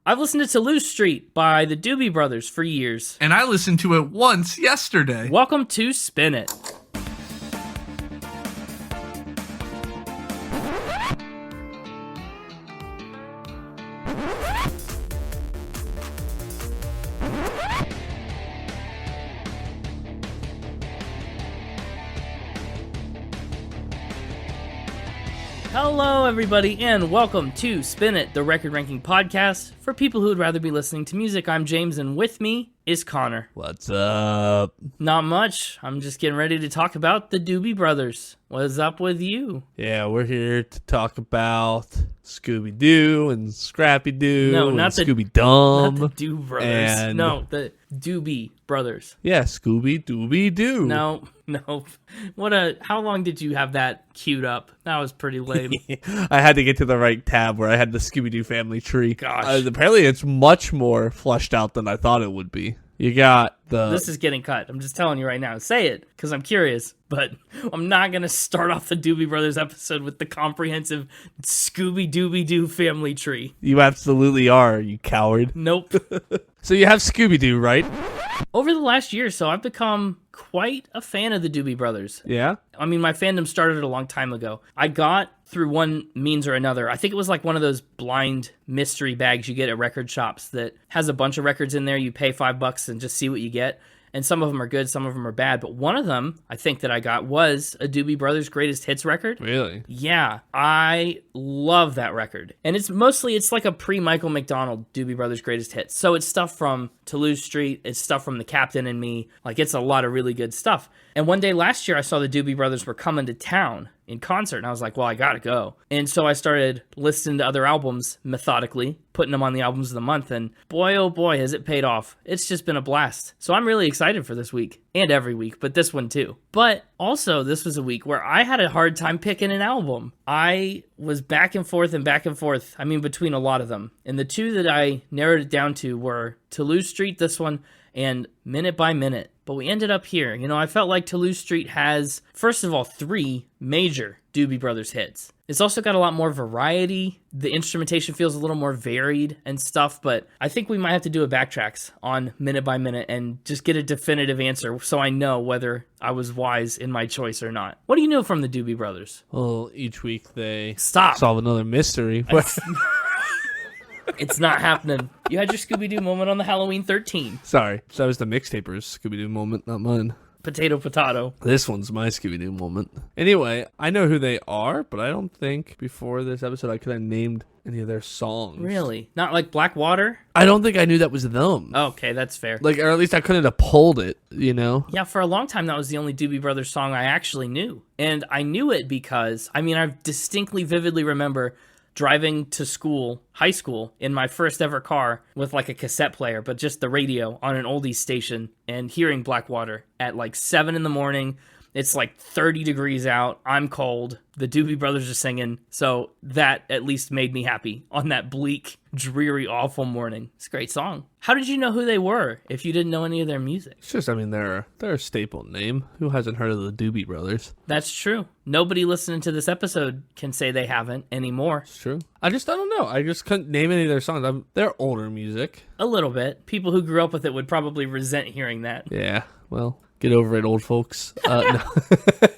I've listened to Toulouse Street by the Doobie Brothers for years. And I listened to it once yesterday. Welcome to Spin It. Hello, everybody, and welcome to Spin It, the record ranking podcast for people who would rather be listening to music. I'm James, and with me is Connor. What's up? Not much. I'm just getting ready to talk about the Doobie Brothers. What's up with you? Yeah, we're here to talk about Scooby-Doo and Scrappy-Doo No, and not the Scooby-Dum. Not the Doo Brothers. and- No, the Doobie Brothers. Yeah, Scooby-Dooby-Doo. No. How long did you have that queued up? That was pretty lame. I had to get to the right tab where I had the Scooby-Doo family tree. Gosh. Apparently it's much more fleshed out than I thought it would be. You got the... This is getting cut. I'm just telling you right now. Say it, because I'm curious. But I'm not going to start off the Doobie Brothers episode with the comprehensive Scooby-Dooby-Doo family tree. You absolutely are, you coward. Nope. So you have Scooby-Doo, right? Over the last year or so, I've become quite a fan of the Doobie Brothers. Yeah? I mean, my fandom started a long time ago. I got through one means or another. I think it was like one of those blind mystery bags you get at record shops that has a bunch of records in there. You pay $5 and just see what you get. And some of them are good, some of them are bad. But one of them, I think that I got, was a Doobie Brothers Greatest Hits record. Really? Yeah, I love that record. And it's like a pre-Michael McDonald Doobie Brothers Greatest Hits. So it's stuff from Toulouse Street, it's stuff from The Captain and Me. Like, it's a lot of really good stuff. And one day last year, I saw the Doobie Brothers were coming to town in concert, and I was like, well, I gotta go. And so I started listening to other albums methodically, putting them on the albums of the month, and boy, oh boy, has it paid off. It's just been a blast. So I'm really excited for this week, and every week, but this one too. But also, this was a week where I had a hard time picking an album. I was back and forth, I mean, between a lot of them. And the two that I narrowed it down to were Toulouse Street, this one, and Minute by Minute. But we ended up here. You know, I felt like Toulouse Street has, first of all, 3 major Doobie Brothers hits. It's also got a lot more variety. The instrumentation feels a little more varied and stuff, but I think we might have to do a backtracks on Minute by Minute and just get a definitive answer so I know whether I was wise in my choice or not. What do you know from the Doobie Brothers? Well, each week they Stop. solve another mystery. It's not happening. You had your Scooby-Doo moment on the Halloween 13. Sorry, that was the mixtaper's Scooby-Doo moment, not mine. Potato. This one's my Scooby-Doo moment. Anyway, I know who they are, but I don't think before this episode I could have named any of their songs. Really? Not like Blackwater? I don't think I knew that was them. Okay, that's fair. Like, or at least I couldn't have pulled it, you know? Yeah, for a long time, that was the only Doobie Brothers song I actually knew. And I knew it because, I mean, I distinctly, vividly remember driving to school, high school, in my first ever car with like a cassette player, but just the radio on an oldies station, and hearing Blackwater at like 7 in the morning. It's like 30 degrees out. I'm cold. The Doobie Brothers are singing. So that at least made me happy on that bleak, dreary, awful morning. It's a great song. How did you know who they were if you didn't know any of their music? It's just, I mean, they're a staple name. Who hasn't heard of the Doobie Brothers? That's true. Nobody listening to this episode can say they haven't anymore. It's true. I don't know. I just couldn't name any of their songs. They're older music. A little bit. People who grew up with it would probably resent hearing that. Yeah, well, get over it, old folks. No.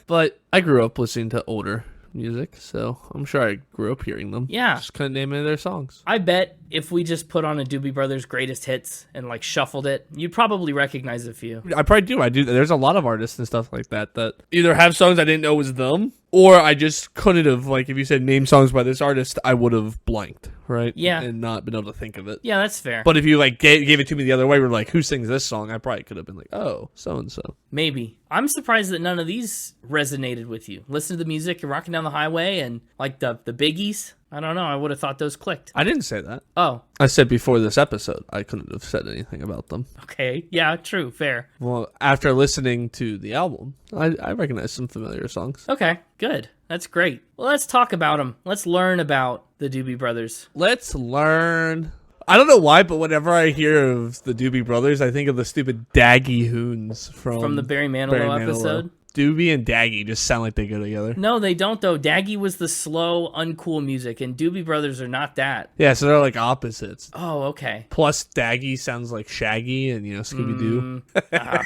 But I grew up listening to older music, so I'm sure I grew up hearing them. Yeah. Just couldn't name any of their songs. I bet if we just put on a Doobie Brothers Greatest Hits and like shuffled it, you'd probably recognize a few. I probably do. I do. There's a lot of artists and stuff like that either have songs I didn't know was them, or I just couldn't have, like, if you said name songs by this artist, I would have blanked, right? Yeah. And not been able to think of it. Yeah, that's fair. But if you, like, gave it to me the other way, we're like, who sings this song? I probably could have been like, oh, so-and-so. Maybe. I'm surprised that none of these resonated with you. Listen to the music, you're rocking down the highway, and like the biggies. I don't know. I would have thought those clicked. I didn't say that. Oh, I said before this episode, I couldn't have said anything about them. okay. Yeah, true. Fair. Well, after listening to the album, I recognize some familiar songs. Okay, good. That's great. Well, let's talk about them. Let's learn about the Doobie Brothers. Let's learn. I don't know why, but whenever I hear of the Doobie Brothers, I think of the stupid Daggy Hoons from From the Barry Manilow episode. Doobie and Daggy just sound like they go together. No, they don't though. Daggy was the slow, uncool music, and Doobie Brothers are not that. Yeah, so they're like opposites. Oh, okay. Plus, Daggy sounds like Shaggy and, Scooby Doo. Ah,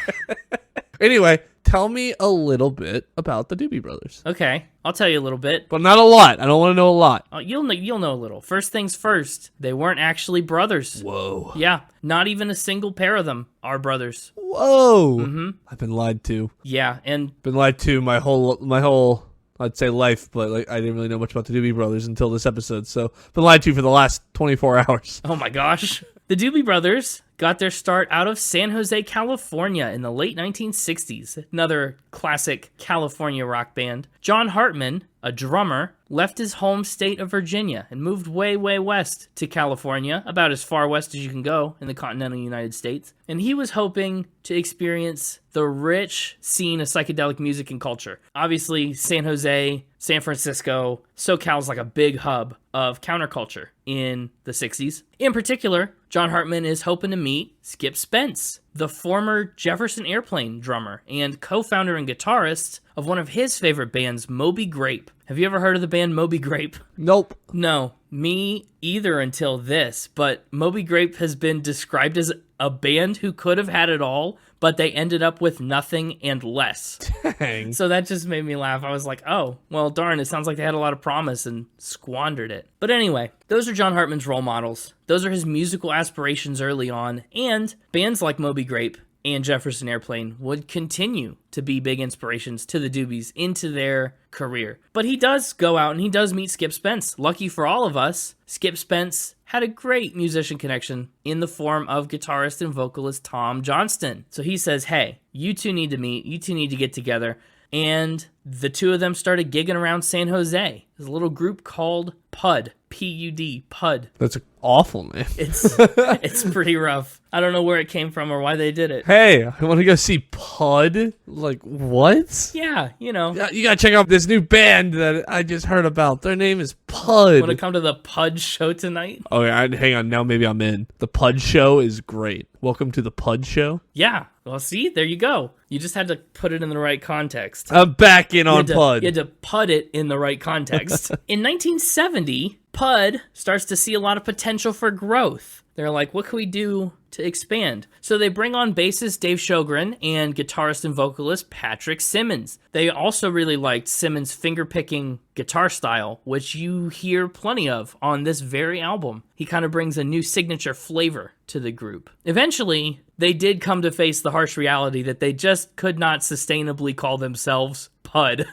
Anyway, tell me a little bit about the Doobie Brothers. okay, I'll tell you a little bit. But not a lot. I don't want to know a lot. You'll know a little. First things first, they weren't actually brothers. Whoa. Yeah, not even a single pair of them are brothers. Whoa. I've been lied to. Yeah, and Been lied to my whole I'd say life, but like I didn't really know much about the Doobie Brothers until this episode. So been lied to for the last 24 hours. oh my gosh. The Doobie Brothers got their start out of San Jose, California in the late 1960s. Another classic California rock band. John Hartman, a drummer, left his home state of Virginia and moved way, way west to California, about as far west as you can go in the continental United States. And he was hoping to experience the rich scene of psychedelic music and culture. Obviously, San Jose, San Francisco, SoCal's like a big hub of counterculture in the 60s. In particular, John Hartman is hoping to meet Skip Spence, the former Jefferson Airplane drummer and co-founder and guitarist of one of his favorite bands, Moby Grape. Have you ever heard of the band Moby Grape? Nope. No, me either until this, but Moby Grape has been described as a band who could have had it all, but they ended up with nothing and less. Dang. So that just made me laugh. I was like, oh, well, darn, it sounds like they had a lot of promise and squandered it. But anyway, those are John Hartman's role models. Those are his musical aspirations early on, and bands like Moby Grape and Jefferson Airplane would continue to be big inspirations to the Doobies into their career. But he does go out and he does meet Skip Spence. Lucky for all of us, Skip Spence had a great musician connection in the form of guitarist and vocalist Tom Johnston. So he says, hey, you two need to meet, you two need to get together. And the two of them started gigging around San Jose. There's a little group called PUD, P-U-D, PUD. That's an awful name. It's pretty rough. I don't know where it came from or why they did it. Hey, I want to go see Pud. Like, what? Yeah, Yeah, you gotta check out this new band that I just heard about. Their name is Want to Pud. come to the PUD show tonight? Oh, yeah, hang on. Now maybe I'm in. The Pud show is great. Welcome to the Pud show. Yeah. Well, see, there you go. You just had to put it in the right context. I'm back in You on had to- Pud. You had to pud it in the right context. In 1970, PUD starts to see a lot of potential for growth. They're like, what can we do to expand? So they bring on bassist Dave Sjogren and guitarist and vocalist Patrick Simmons. They also really liked Simmons' finger-picking guitar style, which you hear plenty of on this very album. He kind of brings a new signature flavor to the group. Eventually, they did come to face the harsh reality that they just could not sustainably call themselves PUD.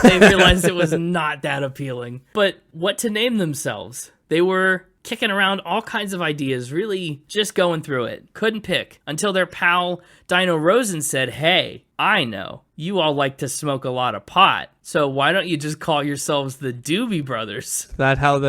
They realized it was not that appealing. But what to name themselves? They were kicking around all kinds of ideas, really just going through it. Couldn't pick until their pal Dino Rosen said, hey, I know you all like to smoke a lot of pot, so why don't you just call yourselves the Doobie Brothers? Is that how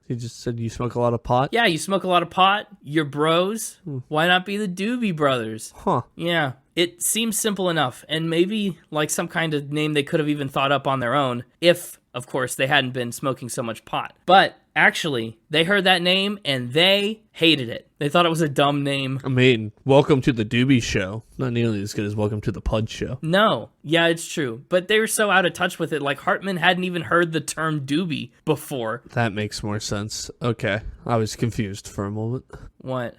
he just said you smoke a lot of pot? Yeah, you smoke a lot of pot, you're bros, why not be the Doobie Brothers? Huh. Yeah, it seems simple enough, and maybe like some kind of name they could have even thought up on their own if, of course, they hadn't been smoking so much pot. But actually, they heard that name and they hated it. They thought it was a dumb name. I mean, welcome to the Doobie show. Not nearly as good as welcome to the Pud show. No, yeah, it's true. But they were so out of touch with it, like Hartman hadn't even heard the term doobie before. That makes more sense. Okay. I was confused for a moment. What?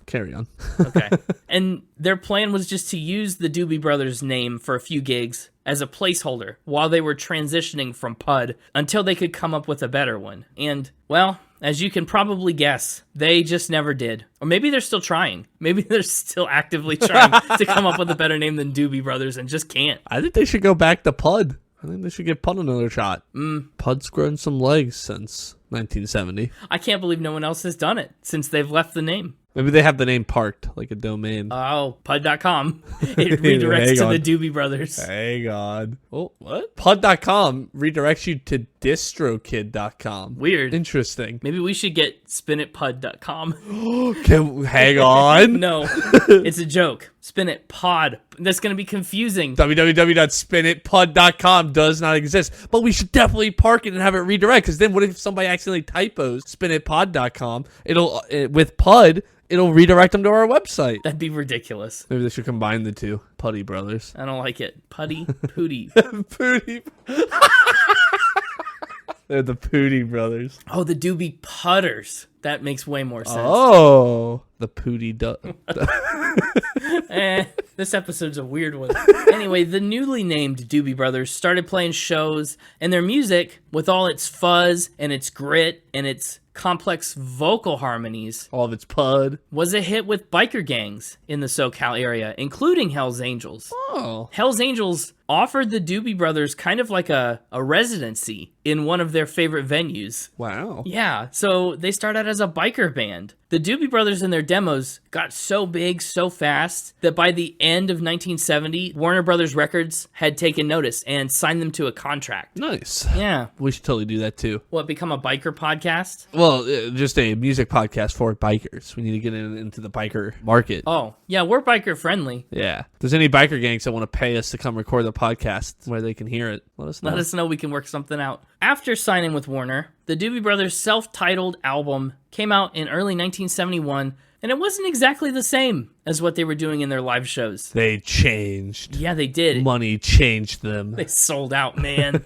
Carry on. Okay. And their plan was just to use the Doobie Brothers name for a few gigs as a placeholder while they were transitioning from PUD until they could come up with a better one. And, well, as you can probably guess, they just never did. Or maybe they're still trying. Maybe they're still actively trying to come up with a better name than Doobie Brothers and just can't. I think they should go back to Pud. I think they should give Pud another shot. Pud's grown some legs since 1970. I can't believe no one else has done it since they've left the name. Maybe they have the name parked, like a domain. Oh, PUD.com. It redirects Hang to on. the Doobie Brothers. Hang on. Oh, what? Pud.com redirects you to distrokid.com. Weird. Interesting. Maybe we should get spinitpud.com. Hang on. No, it's a joke. Spinit pod. That's going to be confusing. www.spinitpud.com does not exist, but we should definitely park it and have it redirect, because then what if somebody accidentally typos spinitpod.com, it'll with Pud, it'll redirect them to our website. That'd be ridiculous. Maybe they should combine the two. Putty Brothers. I don't like it. Putty, Pooty. Pooty. They're the Pooty Brothers. Oh, the Doobie Putters. That makes way more sense. Oh, the Pooty. This episode's a weird one. Anyway, the newly named Doobie Brothers started playing shows, and their music, with all its fuzz and its grit and its complex vocal harmonies, All of its Pud. was a hit with biker gangs in the SoCal area, including Hell's Angels. Oh. Hell's Angels offered the Doobie Brothers kind of like a residency in one of their favorite venues. Wow. Yeah, so they started as a biker band. The Doobie Brothers and their demos got so big so fast that by the end of 1970, Warner Brothers Records had taken notice and signed them to a contract. Nice. Yeah. We should totally do that too. What, become a biker podcast? Well, just a music podcast for bikers. We need to get into the biker market. Oh, yeah, we're biker friendly. Yeah. If there's any biker gangs that want to pay us to come record the podcast where they can hear it, let us know. Let us know, we can work something out. After signing with Warner, the Doobie Brothers' self-titled album came out in early 1971, and it wasn't exactly the same as what they were doing in their live shows. They changed. Yeah, they did. Money changed them. They sold out, man,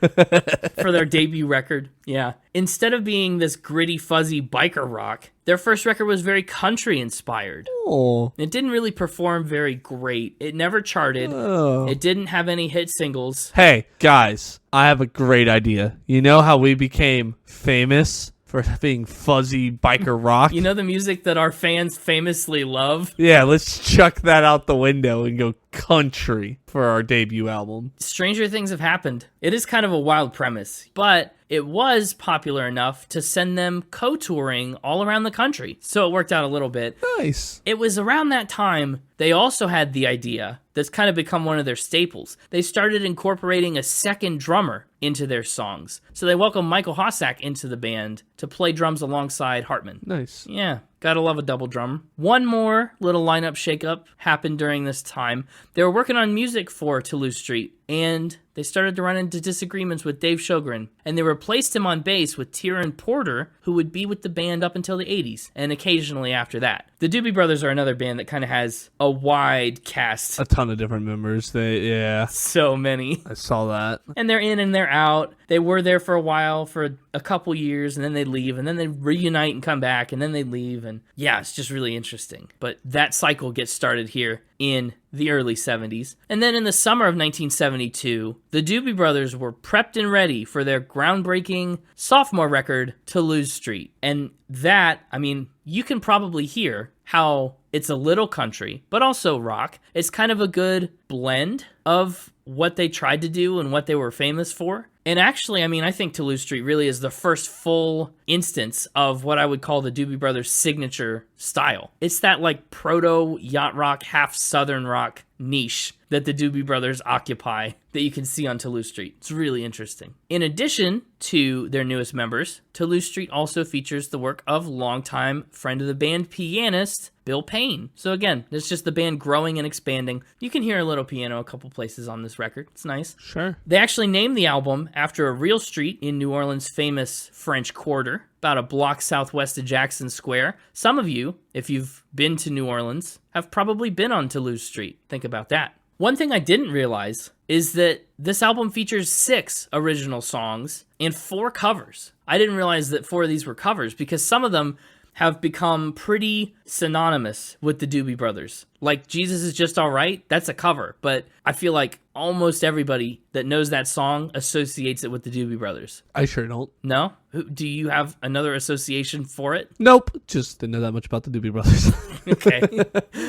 for their debut record. Yeah. Instead of being this gritty, fuzzy biker rock, their first record was very country inspired. Oh. It didn't really perform very great. It never charted. Oh. It didn't have any hit singles. Hey, guys, I have a great idea. You know how we became famous for being fuzzy biker rock? You know the music that our fans famously love? Yeah, let's chuck that out the window and go country for our debut album. Stranger things have happened. It is kind of a wild premise, but it was popular enough to send them co-touring all around the country. So it worked out a little bit. Nice. It was around that time they also had the idea that's kind of become one of their staples. They started incorporating a second drummer into their songs. So they welcomed Michael Hossack into the band to play drums alongside Hartman. Nice. Yeah, gotta love a double drum. One more little lineup shakeup happened during this time. They were working on music for Toulouse Street, and they started to run into disagreements with Dave Sjogren, and they replaced him on bass with Tieran Porter, who would be with the band up until the 80s, and occasionally after that. The Doobie Brothers are another band that kind of has a wide cast. A ton of different members. Yeah, So many. I saw that. And they're in and they're out. They were there for a while, for a couple years, and then they leave, and then they reunite and come back, and then they leave, and yeah, it's just really interesting. But that cycle gets started here in the early 70s. And then in the summer of 1972, the Doobie Brothers were prepped and ready for their groundbreaking sophomore record, Toulouse Street. And that, I mean, you can probably hear how it's a little country, but also rock. It's kind of a good blend of what they tried to do and what they were famous for. And actually, I mean, I think Toulouse Street really is the first full instance of what I would call the Doobie Brothers' signature style. It's that like proto yacht rock, half southern rock niche that the Doobie Brothers occupy that you can see on Toulouse Street. It's really interesting. In addition to their newest members, Toulouse Street also features the work of longtime friend of the band pianist Bill Payne. So again, it's just the band growing and expanding. You can hear a little piano a couple places on this record. It's nice. Sure. They actually named the album after a real street in New Orleans' famous French Quarter, about a block southwest of Jackson Square. Some of you, if you've been to New Orleans, have probably been on Toulouse Street. Think about that. One thing I didn't realize is that this album features 6 original songs and 4 covers. I didn't realize that 4 of these were covers because some of them have become pretty synonymous with the Doobie Brothers. Like Jesus Is Just Alright, that's a cover, but I feel like almost everybody that knows that song associates it with the Doobie Brothers. I sure don't. No? Do you have another association for it? Nope. Just didn't know that much about the Doobie Brothers. Okay.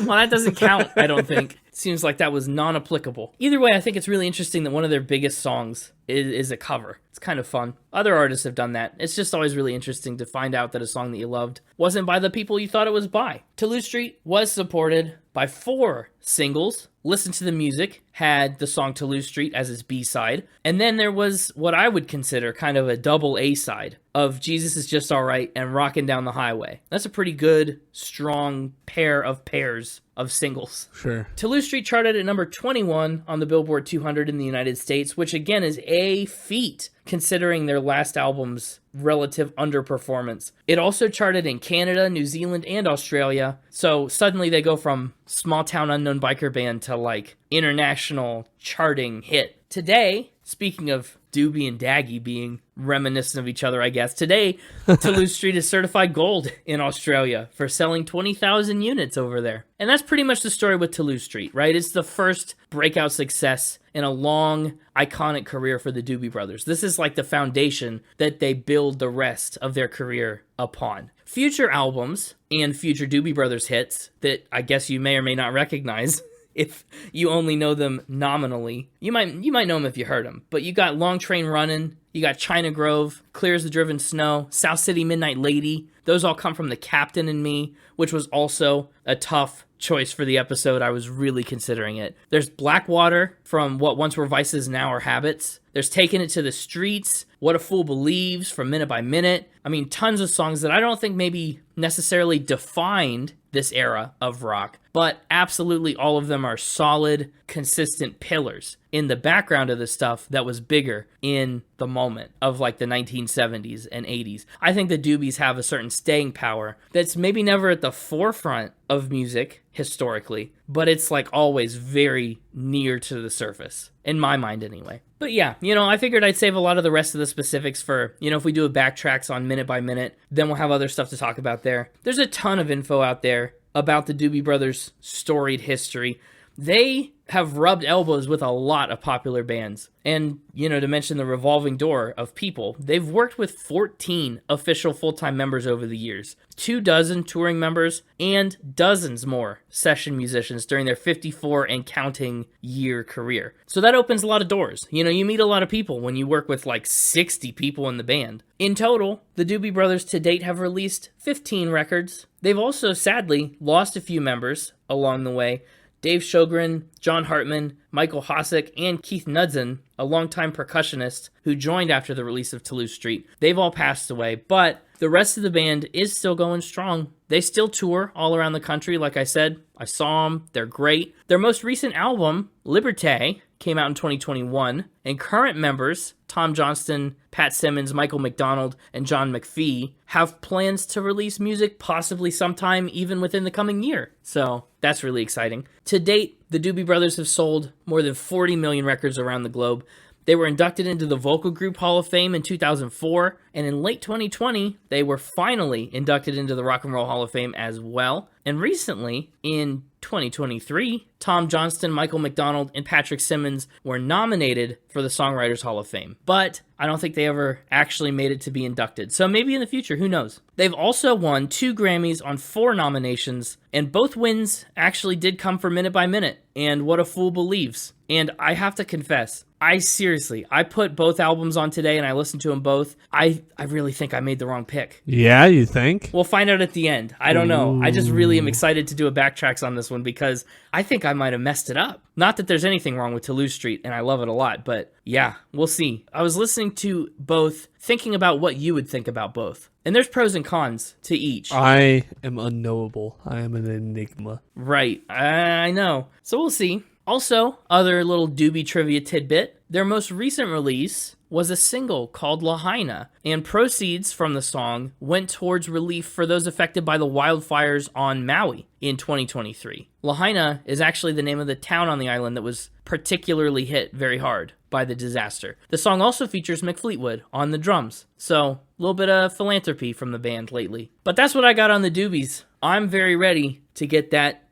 Well, that doesn't count, I don't think. It seems like that was non-applicable. Either way, I think it's really interesting that one of their biggest songs is a cover. It's kind of fun. Other artists have done that. It's just always really interesting to find out that a song that you loved wasn't by the people you thought it was by. Toulouse Street was supported by 4 singles, Listen to the Music had the song Toulouse Street as its B-side. And then there was what I would consider kind of a double A-side of Jesus Is Just Alright and Rockin' Down the Highway. That's a pretty good, strong pairs of singles. Sure. Toulouse Street charted at number 21 on the Billboard 200 in the United States, which again is a feat considering their last album's relative underperformance. It also charted in Canada, New Zealand, and Australia, so suddenly they go from small town unknown biker band to like international charting hit. Today, speaking of Doobie and Daggy being reminiscent of each other, I guess, today Toulouse Street is certified gold in Australia for selling 20,000 units over there. And that's pretty much the story with Toulouse Street, right? It's the first breakout success in a long, iconic career for the Doobie Brothers. This is like the foundation that they build the rest of their career upon. Future albums and future Doobie Brothers hits that I guess you may or may not recognize if you only know them nominally. You might know them if you heard them, but you got Long Train Runnin', you got China Grove, Clear as the Driven Snow, South City Midnight Lady. Those all come from The Captain and Me, which was also a tough choice for the episode. I was really considering it. There's Blackwater from What Once Were Vices Now Are Habits. There's Taking It to the Streets, What a Fool Believes from Minute by Minute. I mean, tons of songs that I don't think maybe necessarily defined this era of rock, but absolutely all of them are solid, consistent pillars in the background of the stuff that was bigger in the moment of like the 1970s and 80s. I think the Doobies have a certain staying power that's maybe never at the forefront of music historically, but it's like always very near to the surface, in my mind anyway. But yeah, I figured I'd save a lot of the rest of the specifics for, if we do a backtracks on Minute by Minute, then we'll have other stuff to talk about there. There's a ton of info out there about the Doobie Brothers' storied history. They have rubbed elbows with a lot of popular bands. And, to mention the revolving door of people, they've worked with 14 official full-time members over the years, 24 touring members, and dozens more session musicians during their 54 and counting year career. So that opens a lot of doors. You meet a lot of people when you work with like 60 people in the band. In total, the Doobie Brothers to date have released 15 records. They've also sadly lost a few members along the way. Dave Sjogren, John Hartman, Michael Hossack, and Keith Knudsen, a longtime percussionist who joined after the release of Toulouse Street. They've all passed away, but the rest of the band is still going strong. They still tour all around the country. Like I said, I saw them. They're great. Their most recent album, Liberté, came out in 2021, and current members, Tom Johnston, Pat Simmons, Michael McDonald, and John McPhee, have plans to release music possibly sometime even within the coming year. So that's really exciting. To date, the Doobie Brothers have sold more than 40 million records around the globe. They were inducted into the Vocal Group Hall of Fame in 2004, and in late 2020, they were finally inducted into the Rock and Roll Hall of Fame as well. And recently, in 2023, Tom Johnston, Michael McDonald, and Patrick Simmons were nominated for the Songwriters Hall of Fame, but I don't think they ever actually made it to be inducted. So maybe in the future, who knows? They've also won 2 Grammys on 4 nominations, and both wins actually did come for Minute by Minute and What a Fool Believes. And I have to confess, I put both albums on today and I listened to them both. I really think I made the wrong pick. Yeah, you think? We'll find out at the end. I don't know. I just really am excited to do a backtracks on this one because I think I might have messed it up. Not that there's anything wrong with Toulouse Street, and I love it a lot, but yeah, we'll see. I was listening to both, thinking about what you would think about both. And there's pros and cons to each. I am unknowable. I am an enigma. Right. I know. So we'll see. Also, other little Doobie trivia tidbit, their most recent release was a single called Lahaina, and proceeds from the song went towards relief for those affected by the wildfires on Maui in 2023. Lahaina is actually the name of the town on the island that was particularly hit very hard by the disaster. The song also features Mick Fleetwood on the drums, so a little bit of philanthropy from the band lately. But that's what I got on the Doobies. I'm very ready to get that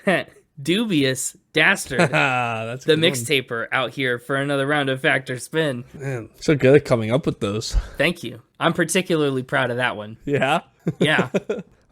dubious dastard, That's the mixtaper, out here for another round of Factor Spin. Man, so good at coming up with those. Thank you. I'm particularly proud of that one. Yeah? Yeah.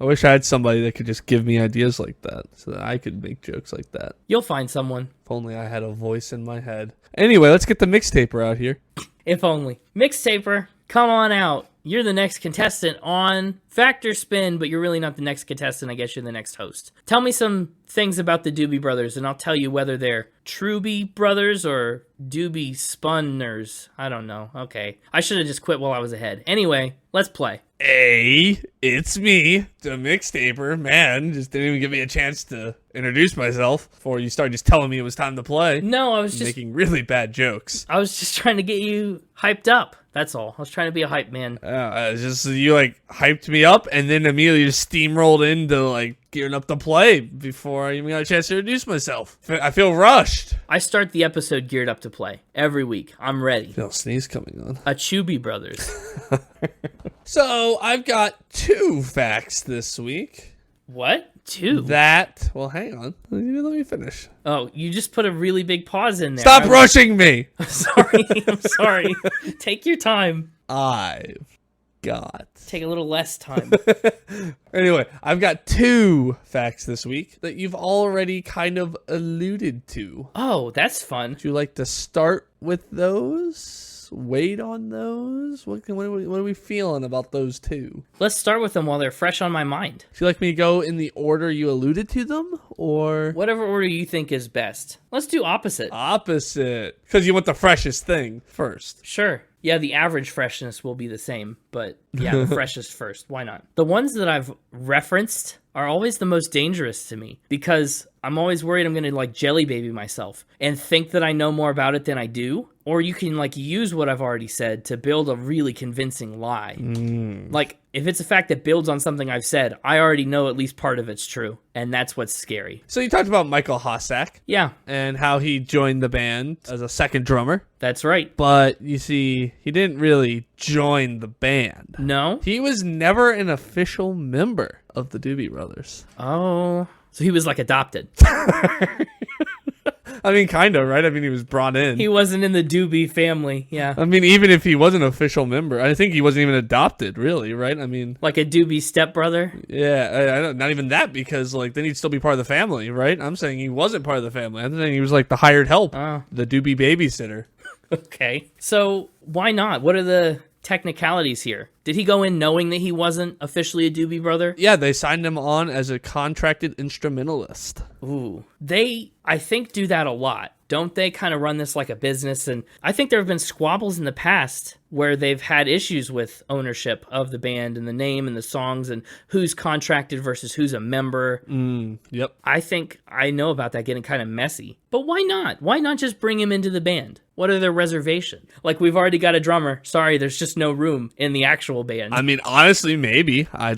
I wish I had somebody that could just give me ideas like that so that I could make jokes like that. You'll find someone. If only I had a voice in my head. Anyway, let's get the mixtaper out here. If only. Mixtaper, come on out. you're the next contestant on Factor Spin, but you're really not the next contestant. I guess you're the next host. Tell me some things about the Doobie Brothers, and I'll tell you whether they're Truby Brothers or Doobie Spunners. I don't know. Okay. I should have just quit while I was ahead. Anyway, let's play. Hey, it's me, the mixtaper. Man, just didn't even give me a chance to introduce myself before you started just telling me it was time to play. No, I was just Making really bad jokes. trying to get you hyped up. That's all. I was trying to be a hype man. Just you like hyped me up and then immediately just steamrolled into like gearing up to play before I even got a chance to introduce myself. I feel rushed. I start the episode geared up to play every week. I'm ready. Feel a sneeze coming on. A Chubby Brothers. So I've got 2 facts this week. What? 2? Well, hang on. Let me finish. Oh, you just put a really big pause in there. Stop rushing me. I'm sorry. I'm sorry. Take your time. I've got. Take a little less time. Anyway, I've got 2 facts this week that you've already kind of alluded to. Oh, that's fun. Would you like to start with those? Wait on those? What are we feeling about those 2? Let's start with them while they're fresh on my mind. Would you like me to go in the order you alluded to them? Or Whatever order you think is best. Let's do opposite. opposite? Because you want the freshest thing first. Sure. Yeah, the average freshness will be the same, but yeah, the freshest first. Why not? The ones that I've referenced are always the most dangerous to me because I'm always worried I'm going to like jelly baby myself and think that I know more about it than I do. Or you can like use what I've already said to build a really convincing lie. Like if it's a fact that builds on something I've said, I already know at least part of it's true. And that's what's scary. So you talked about Michael Hossack Yeah, and how he joined the band as a second drummer. that's right. But you see, he didn't really join the band. No? He was never an official member of the Doobie Brothers. Oh. So he was like adopted. I mean, kind of, right? I mean, he was brought in. He wasn't in the Doobie family. Yeah. I mean, even if he was an official member, I think he wasn't even adopted, really, right? I mean, Like a Doobie stepbrother. yeah, I don't, not even that, because, like, then he'd still be part of the family, right? I'm saying he wasn't part of the family. I'm saying he was, like, the hired help, Oh. the Doobie babysitter. Okay. So why not? What are the technicalities here? Did he go in knowing that he wasn't officially a Doobie Brother? Yeah, they signed him on as a contracted instrumentalist. Ooh. They, I think, do that a lot. Don't they kind of run this like a business? And I think there have been squabbles in the past where they've had issues with ownership of the band and the name and the songs and who's contracted versus who's a member. Yep. I think I know about that getting kind of messy. But why not? Why not just bring him into the band? What are their reservations? Like, we've already got a drummer. Sorry, there's just no room in the actual band. I mean, honestly, maybe. I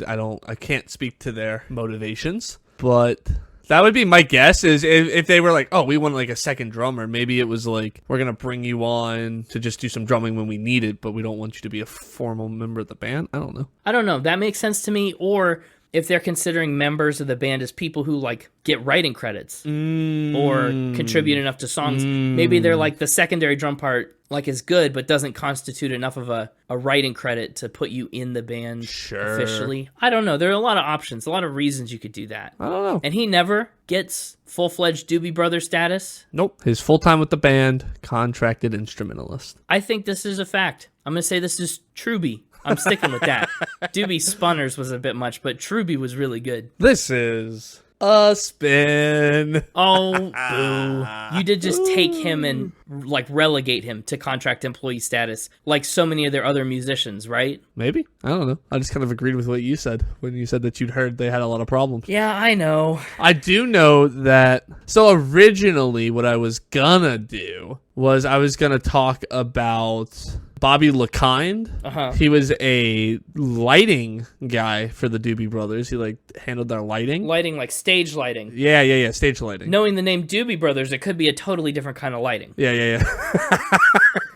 can't speak to their motivations, but that would be my guess is if they were like, oh, we want like a second drummer, maybe it was like, we're going to bring you on to just do some drumming when we need it, but we don't want you to be a formal member of the band. I don't know. I don't know. That makes sense to me. Or if they're considering members of the band as people who like get writing credits or contribute enough to songs, maybe they're like the secondary drum part like is good but doesn't constitute enough of a writing credit to put you in the band officially. I don't know. There are a lot of options, a lot of reasons you could do that. I don't know. And he never gets full-fledged Doobie Brother status. Nope. He's full-time with the band, contracted instrumentalist. I think this is a fact. I'm going to say this is Truby. I'm sticking with that. Doobie Spunners was a bit much, but Truby was really good. This is a spin. Oh, boo. You did just take him and like relegate him to contract employee status like so many of their other musicians, right? Maybe. I don't know. I just kind of agreed with what you said when you said that you'd heard they had a lot of problems. Yeah, I know. I do know that. So originally what I was gonna do was I was gonna talk about Bobby LeKind. He was a lighting guy for the Doobie Brothers. He like handled their lighting. Lighting, like stage lighting. Yeah. Stage lighting. Knowing the name Doobie Brothers, it could be a totally different kind of lighting. Yeah.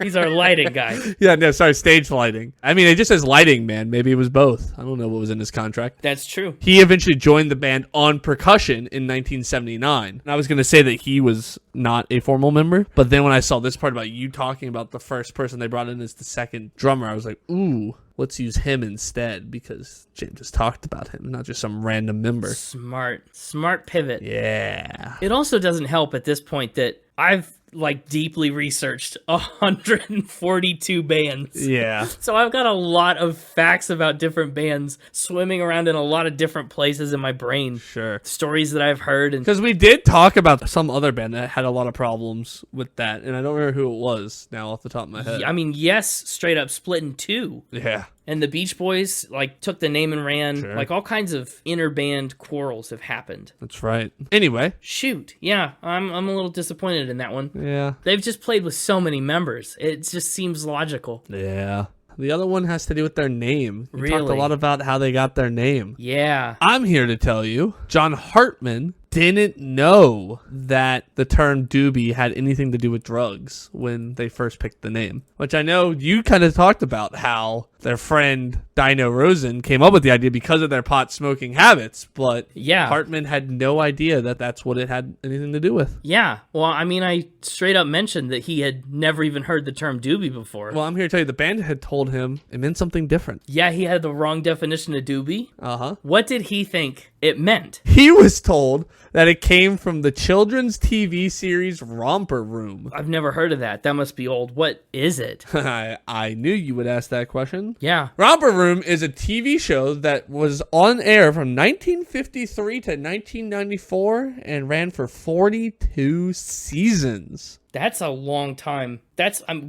He's our lighting guy. Yeah, no, sorry, stage lighting. I mean, it just says lighting, man. Maybe it was both. I don't know what was in his contract. That's true. He eventually joined the band on percussion in 1979. And I was going to say that he was not a formal member, but then when I saw this part about you talking about the first person they brought in as the second drummer, I was like, ooh, let's use him instead because James has talked about him, not just some random member. Smart pivot. Yeah. It also doesn't help at this point that I've like deeply researched 142 bands. Yeah. So I've got a lot of facts about different bands swimming around in a lot of different places in my brain. Sure. Stories that I've heard and Because we did talk about some other band that had a lot of problems with that, and I don't remember who it was now off the top of my head. I mean, Yes straight up split in two. Yeah. And the Beach Boys like took the name and ran. Sure. Like all kinds of inner band quarrels have happened. That's right. Anyway. Shoot, yeah, I'm a little disappointed in that one. Yeah. They've just played with so many members. It just seems logical. Yeah. The other one has to do with their name. We talked a Really? lot about how they got their name. Yeah. I'm here to tell you, John Hartman didn't know that the term doobie had anything to do with drugs when they first picked the name, which I know you kind of talked about how their friend Dino Rosen came up with the idea because of their pot smoking habits, but Yeah. Hartman had no idea that that's what it had anything to do with. Yeah. Well, I mean, I straight up mentioned that he had never even heard the term doobie before. Well, I'm here to tell you the band had told him it meant something different. Yeah, he had the wrong definition of doobie. Uh-huh. What did he think it meant? He was told that it came from the children's TV series Romper Room. I've never heard of that. That must be old. What is it? I knew you would ask that question. Yeah. Romper Room is a TV show that was on air from 1953 to 1994 and ran for 42 seasons. That's a long time.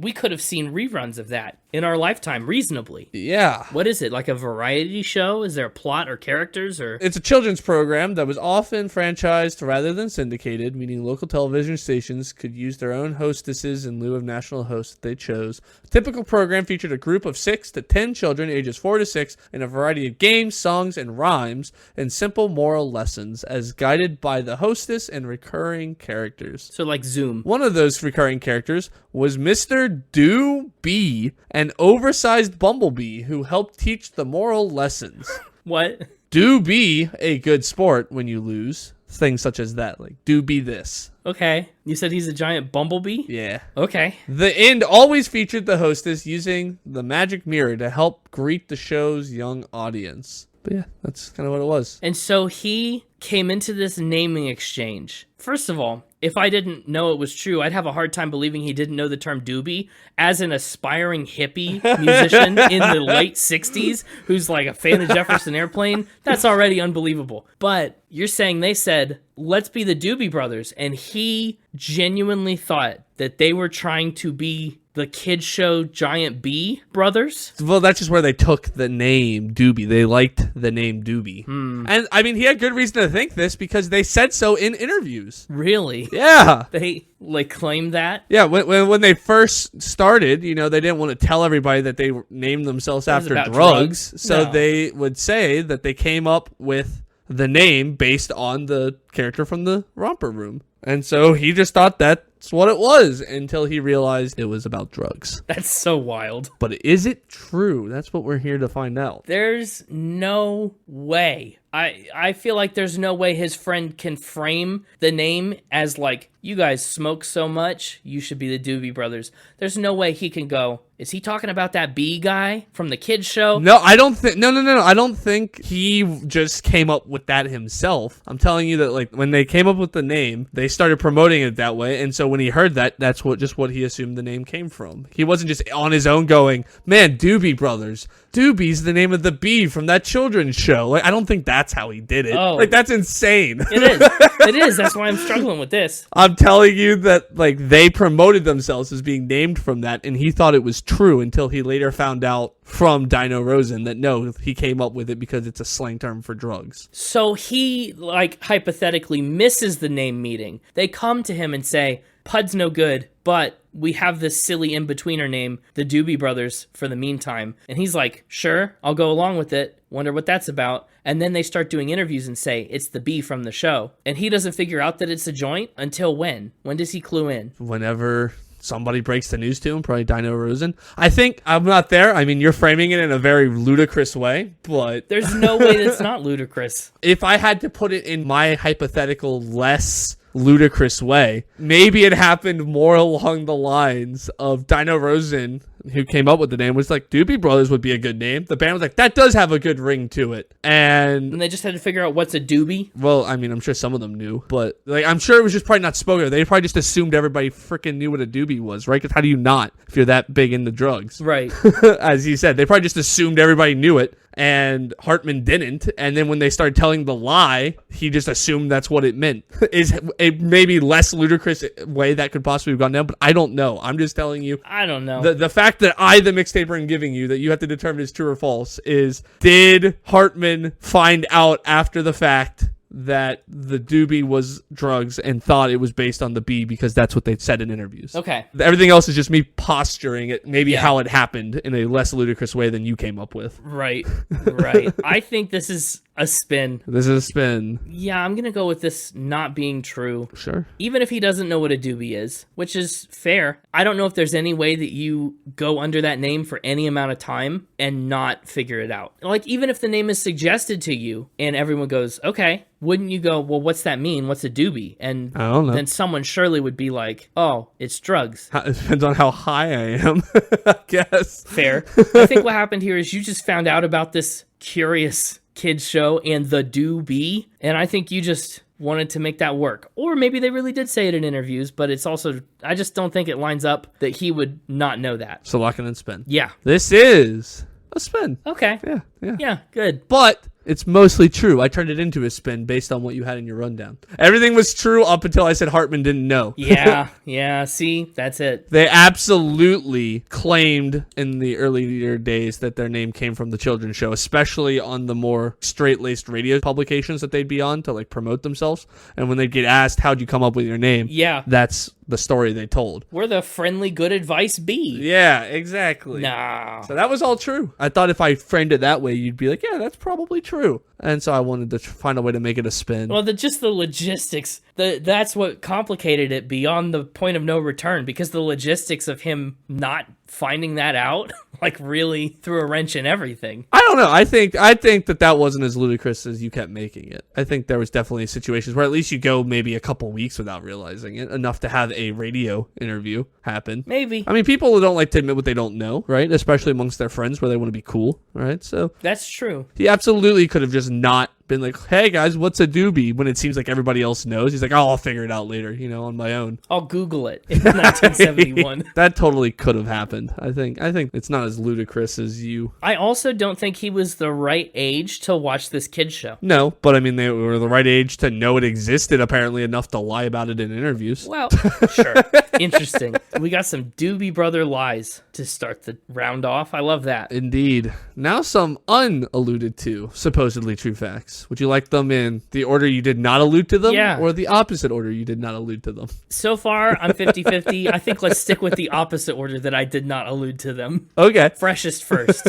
We could have seen reruns of that in our lifetime reasonably. Yeah. What is it? Like a variety show? Is there a plot or characters or It's a children's program that was often franchised rather than syndicated, meaning local television stations could use their own hostesses in lieu of national hosts that they chose. The typical program featured a group of 6 to 10 children ages 4 to 6 in a variety of games, songs, and rhymes, and simple moral lessons as guided by the hostess and recurring characters. so like Zoom? One of those recurring characters was Mr. Doobie, an oversized bumblebee who helped teach the moral lessons. What? Do be a good sport when you lose. Things such as that, like do be this. Okay. You said he's a giant bumblebee? Yeah. Okay. The end always featured the hostess using the magic mirror to help greet the show's young audience. But yeah, that's kind of what it was. And so he came into this naming exchange. First of all, if I didn't know it was true, I'd have a hard time believing he didn't know the term doobie as an aspiring hippie musician in the late 60s who's like a fan of Jefferson Airplane. That's already unbelievable. But you're saying they said, let's be the Doobie Brothers. And he genuinely thought that they were trying to be the kid show Giant Bee Brothers. Well, that's just where they took the name Doobie. They liked the name Doobie. And I mean, he had good reason to think this because they said so in interviews. Really? Yeah. They like claimed that? Yeah, when they first started, you know, they didn't want to tell everybody that they named themselves after about drugs. drugs. So No. they would say that they came up with the name based on the character from the Romper Room. And so he just thought that's what it was until he realized it was about drugs. That's so wild. But is it true? That's what we're here to find out. There's no way. I feel like there's no way his friend can frame the name as like, you guys smoke so much, you should be the Doobie Brothers. There's no way he can go, is he talking about that bee guy from the kids show? No, I don't think. No. I don't think he just came up with that himself. I'm telling you that, like, when they came up with the name, they started promoting it that way, and so when he heard that, that's what he assumed the name came from. He wasn't just on his own going, man, Doobie Brothers. Doobie's the name of the bee from that children's show. Like, I don't think that's how he did it. Oh. Like, that's insane. It is. It is. That's why I'm struggling with this. I'm telling you that, like, they promoted themselves as being named from that, and he thought it was true until he later found out from Dino Rosen that no, he came up with it because it's a slang term for drugs. So he, like, hypothetically misses the name meeting. They come to him and say, Pud's no good, but we have this silly in-betweener name, the Doobie Brothers, for the meantime. And he's like, sure, I'll go along with it. Wonder what that's about. And then they start doing interviews and say, it's the bee from the show. And he doesn't figure out that it's a joint until when? When does he clue in? Whenever somebody breaks the news to him, probably Dino Rosen. I think I'm not there. I mean, you're framing it in a very ludicrous way, but There's no way that's not ludicrous. if I had to put it in my hypothetical less ludicrous way, maybe it happened more along the lines of Dino Rosen who came up with the name, was like, Doobie Brothers would be a good name. The band was like, that does have a good ring to it. And And they just had to figure out what's a doobie. well, I mean, I'm sure some of them knew, but like, I'm sure it was just probably not spoken. They probably just assumed everybody freaking knew what a doobie was, right? Because how do you not if you're that big into drugs? Right. As you said, they probably just assumed everybody knew it, and Hartman didn't. And then when they started telling the lie, he just assumed that's what it meant. Is a maybe less ludicrous way that could possibly have gone down, but I don't know. I'm just telling you. I don't know. The fact that the mixtaper, am giving you that you have to determine is true or false is, did Hartman find out after the fact that the doobie was drugs and thought it was based on the B because that's what they said in interviews? Okay. Everything else is just me posturing it, maybe Yeah. how it happened in a less ludicrous way than you came up with. Right. Right. I think this is a spin. This is a spin. Yeah, I'm going to go with this not being true. Sure. Even if he doesn't know what a doobie is, which is fair. I don't know if there's any way that you go under that name for any amount of time and not figure it out. Like, even if the name is suggested to you and everyone goes, okay, wouldn't you go, well, what's that mean? What's a doobie? And I don't know. then someone surely would be like, oh, it's drugs. It depends on how high I am, I guess. Fair. I think what happened here is you just found out about this curious kids show and the doobie, and I think you just wanted to make that work. Or maybe they really did say it in interviews, but it's also, I just don't think it lines up that he would not know that. So lock it and spin. Yeah. This is a spin. Okay. Yeah. Yeah, good. But it's mostly true. I turned it into a spin based on what you had in your rundown. Everything was true up until I said Hartman didn't know. Yeah, see, that's it. They absolutely claimed in the earlier days that their name came from the children's show, especially on the more straight-laced radio publications that they'd be on to like promote themselves. And when they'd get asked, how'd you come up with your name? Yeah. That's the story they told. We're the friendly good advice bee. Yeah, exactly. Nah. So that was all true. I thought if I framed it that way, you'd be like, yeah, that's probably true. And so I wanted to find a way to make it a spin. Well, just the logistics, that's what complicated it beyond the point of no return, because the logistics of him not finding that out, like, really threw a wrench in everything. I don't know. I think that wasn't as ludicrous as you kept making it. I think there was definitely situations where at least you go maybe a couple weeks without realizing it, enough to have a radio interview happen. Maybe. I mean, people don't like to admit what they don't know, right? Especially amongst their friends where they want to be cool, right? So That's true. he absolutely could have just not been like, hey guys, what's a doobie? When it seems like everybody else knows. He's like, oh, I'll figure it out later, on my own. I'll Google it in 1971. That totally could have happened. I think it's not as ludicrous as you. I also don't think he was the right age to watch this kid's show. No, but I mean, they were the right age to know it existed, apparently enough to lie about it in interviews. Well, sure. Interesting. We got some Doobie Brother lies to start the round off. I love that. Indeed. Now some unalluded to, supposedly true facts. Would you like them in the order you did not allude to them? Yeah. Or the opposite order you did not allude to them? So far, I'm 50-50. I think let's stick with the opposite order that I did not allude to them. Okay. Freshest first.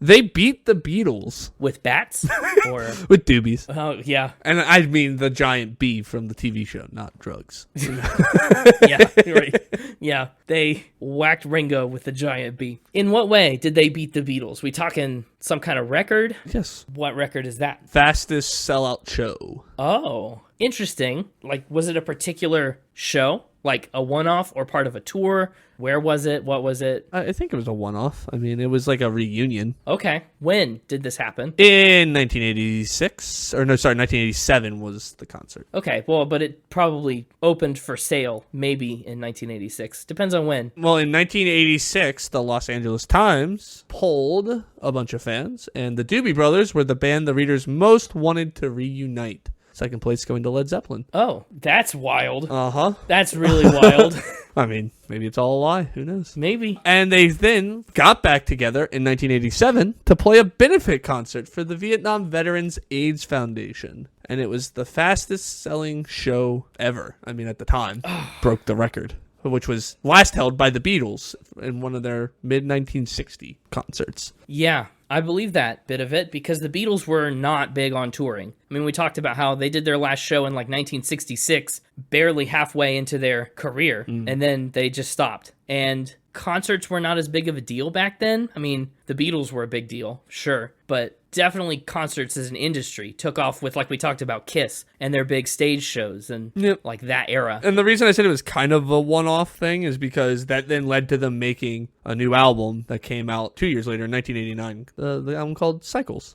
They beat the Beatles With bats? Or, with doobies. oh, yeah. And I mean the giant bee from the TV show, not drugs. Yeah, right. Yeah, they whacked Ringo with the giant bee. In what way did they beat the Beatles? We talking some kind of record? Yes. What record is that? Fastest sellout show. Oh, interesting. Like, was it a particular show? Like a one-off or part of a tour? Where was it? What was it? I think it was a one-off. I mean, it was like a reunion. Okay. When did this happen? In 1986, or no, sorry, 1987 was the concert. Okay, well, but it probably opened for sale maybe in 1986. Depends on when. Well, in 1986, the Los Angeles Times polled a bunch of fans, and the Doobie Brothers were the band the readers most wanted to reunite. Second place going to Led Zeppelin. Oh, that's wild. Uh-huh. That's really wild. I mean, maybe it's all a lie. Who knows? Maybe. And they then got back together in 1987 to play a benefit concert for the Vietnam Veterans AIDS Foundation. And it was the fastest selling show ever. I mean, at the time, broke the record, which was last held by the Beatles in one of their mid-1960 concerts. Yeah, I believe that bit of it because the Beatles were not big on touring. I mean, we talked about how they did their last show in like 1966, barely halfway into their career, and then they just stopped. And concerts were not as big of a deal back then. I mean, the Beatles were a big deal, sure, but definitely concerts as an industry took off with, like we talked about, Kiss and their big stage shows and Yep. like that era. And the reason I said it was kind of a one-off thing is because that then led to them making a new album that came out 2 years later in 1989, the album called Cycles.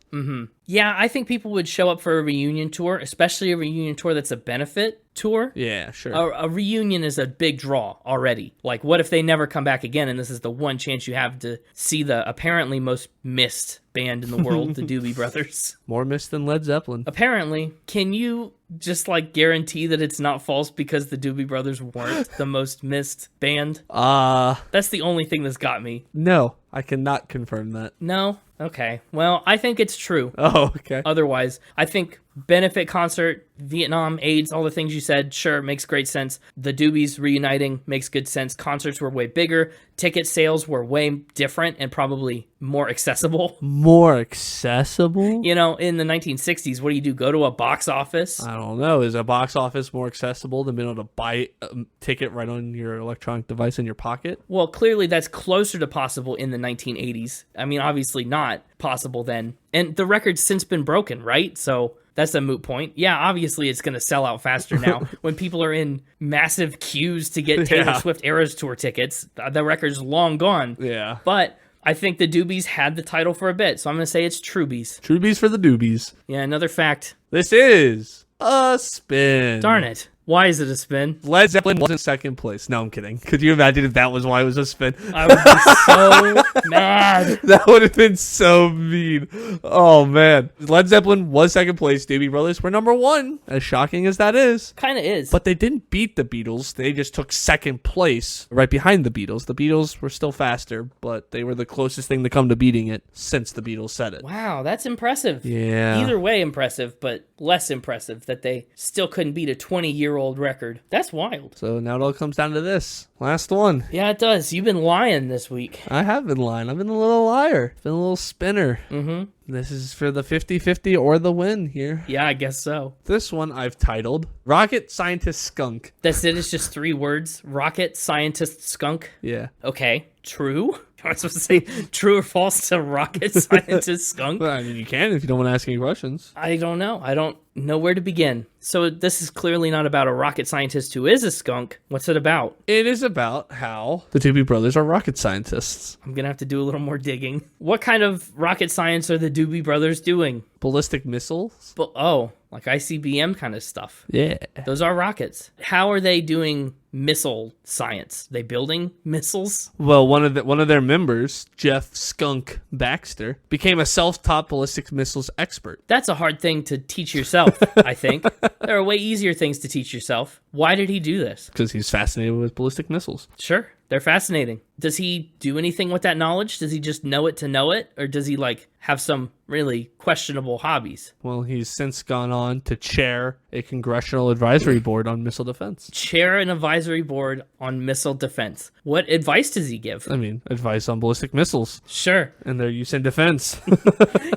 Yeah, I think people would show up for a reunion tour, especially a reunion tour that's a benefit tour. Yeah, sure. A reunion is a big draw already. Like, what if they never come back again and this is the one chance you have to see the apparently most missed band in the world, the Doobie Brothers? More missed than Led Zeppelin. Apparently. Can you just, like, guarantee that it's not false because the Doobie Brothers weren't the most missed band? That's the only thing that's got me. No, I cannot confirm that. No? Okay. Well, I think it's true. Oh, okay. Otherwise, I think benefit concert, Vietnam, AIDS, all the things you said, sure, makes great sense. The Doobies reuniting makes good sense. Concerts were way bigger. Ticket sales were way different and probably more accessible. More accessible? You know, in the 1960s, what do? Go to a box office? I don't know. Is a box office more accessible than being able to buy a ticket right on your electronic device in your pocket? Well, clearly that's closer to possible in the 1980s. I mean, obviously not possible then. And the record's since been broken, right? So that's a moot point. Yeah, obviously it's going to sell out faster now when people are in massive queues to get Taylor Swift Eras Tour tickets. The record's long gone. Yeah. But I think the Doobies had the title for a bit, so I'm going to say it's Truebies. Truebies for the Doobies. Yeah, another fact. This is a spin. Darn it. Why is it a spin? Led Zeppelin wasn't second place. No, I'm kidding. Could you imagine if that was why it was a spin? I would be so mad. That would have been so mean. Oh, man. Led Zeppelin was second place. Doobie Brothers were number one, as shocking as that is. Kind of is. But they didn't beat the Beatles. They just took second place right behind the Beatles. The Beatles were still faster, but they were the closest thing to come to beating it since the Beatles said it. Wow, that's impressive. Yeah. Either way impressive, but less impressive that they still couldn't beat a 20-year-old record. That's wild. So now it all comes down to this. Last one. Yeah, it does. You've been lying this week. I have been lying. I've been a little liar. Been a little spinner. Mm-hmm. This is for the 50-50 or the win here. Yeah, I guess so. This one I've titled Rocket Scientist Skunk. That's it. It's just 3 words. Rocket Scientist Skunk. Yeah. Okay. True? Am I supposed to say true or false to Rocket Scientist Skunk? Well, I mean, you can if you don't want to ask any questions. I don't know. I don't know where to begin. So this is clearly not about a rocket scientist who is a skunk. What's it about? It is about how the Doobie Brothers are rocket scientists. I'm going to have to do a little more digging. What kind of rocket science are the Doobie Brothers doing? Ballistic missiles? Like ICBM kind of stuff. Yeah. Those are rockets. How are they doing missile science? They building missiles? Well, one of their members, Jeff Skunk Baxter, became a self-taught ballistic missiles expert. That's a hard thing to teach yourself, I think. There are way easier things to teach yourself. Why did he do this? Because he's fascinated with ballistic missiles. Sure, they're fascinating. Does he do anything with that knowledge? Does he just know it to know it? Or does he, have some really questionable hobbies? Well, he's since gone on to chair a congressional advisory board on missile defense. Chair an advisory board on missile defense. What advice does he give? I mean, advice on ballistic missiles Sure. and their use in defense.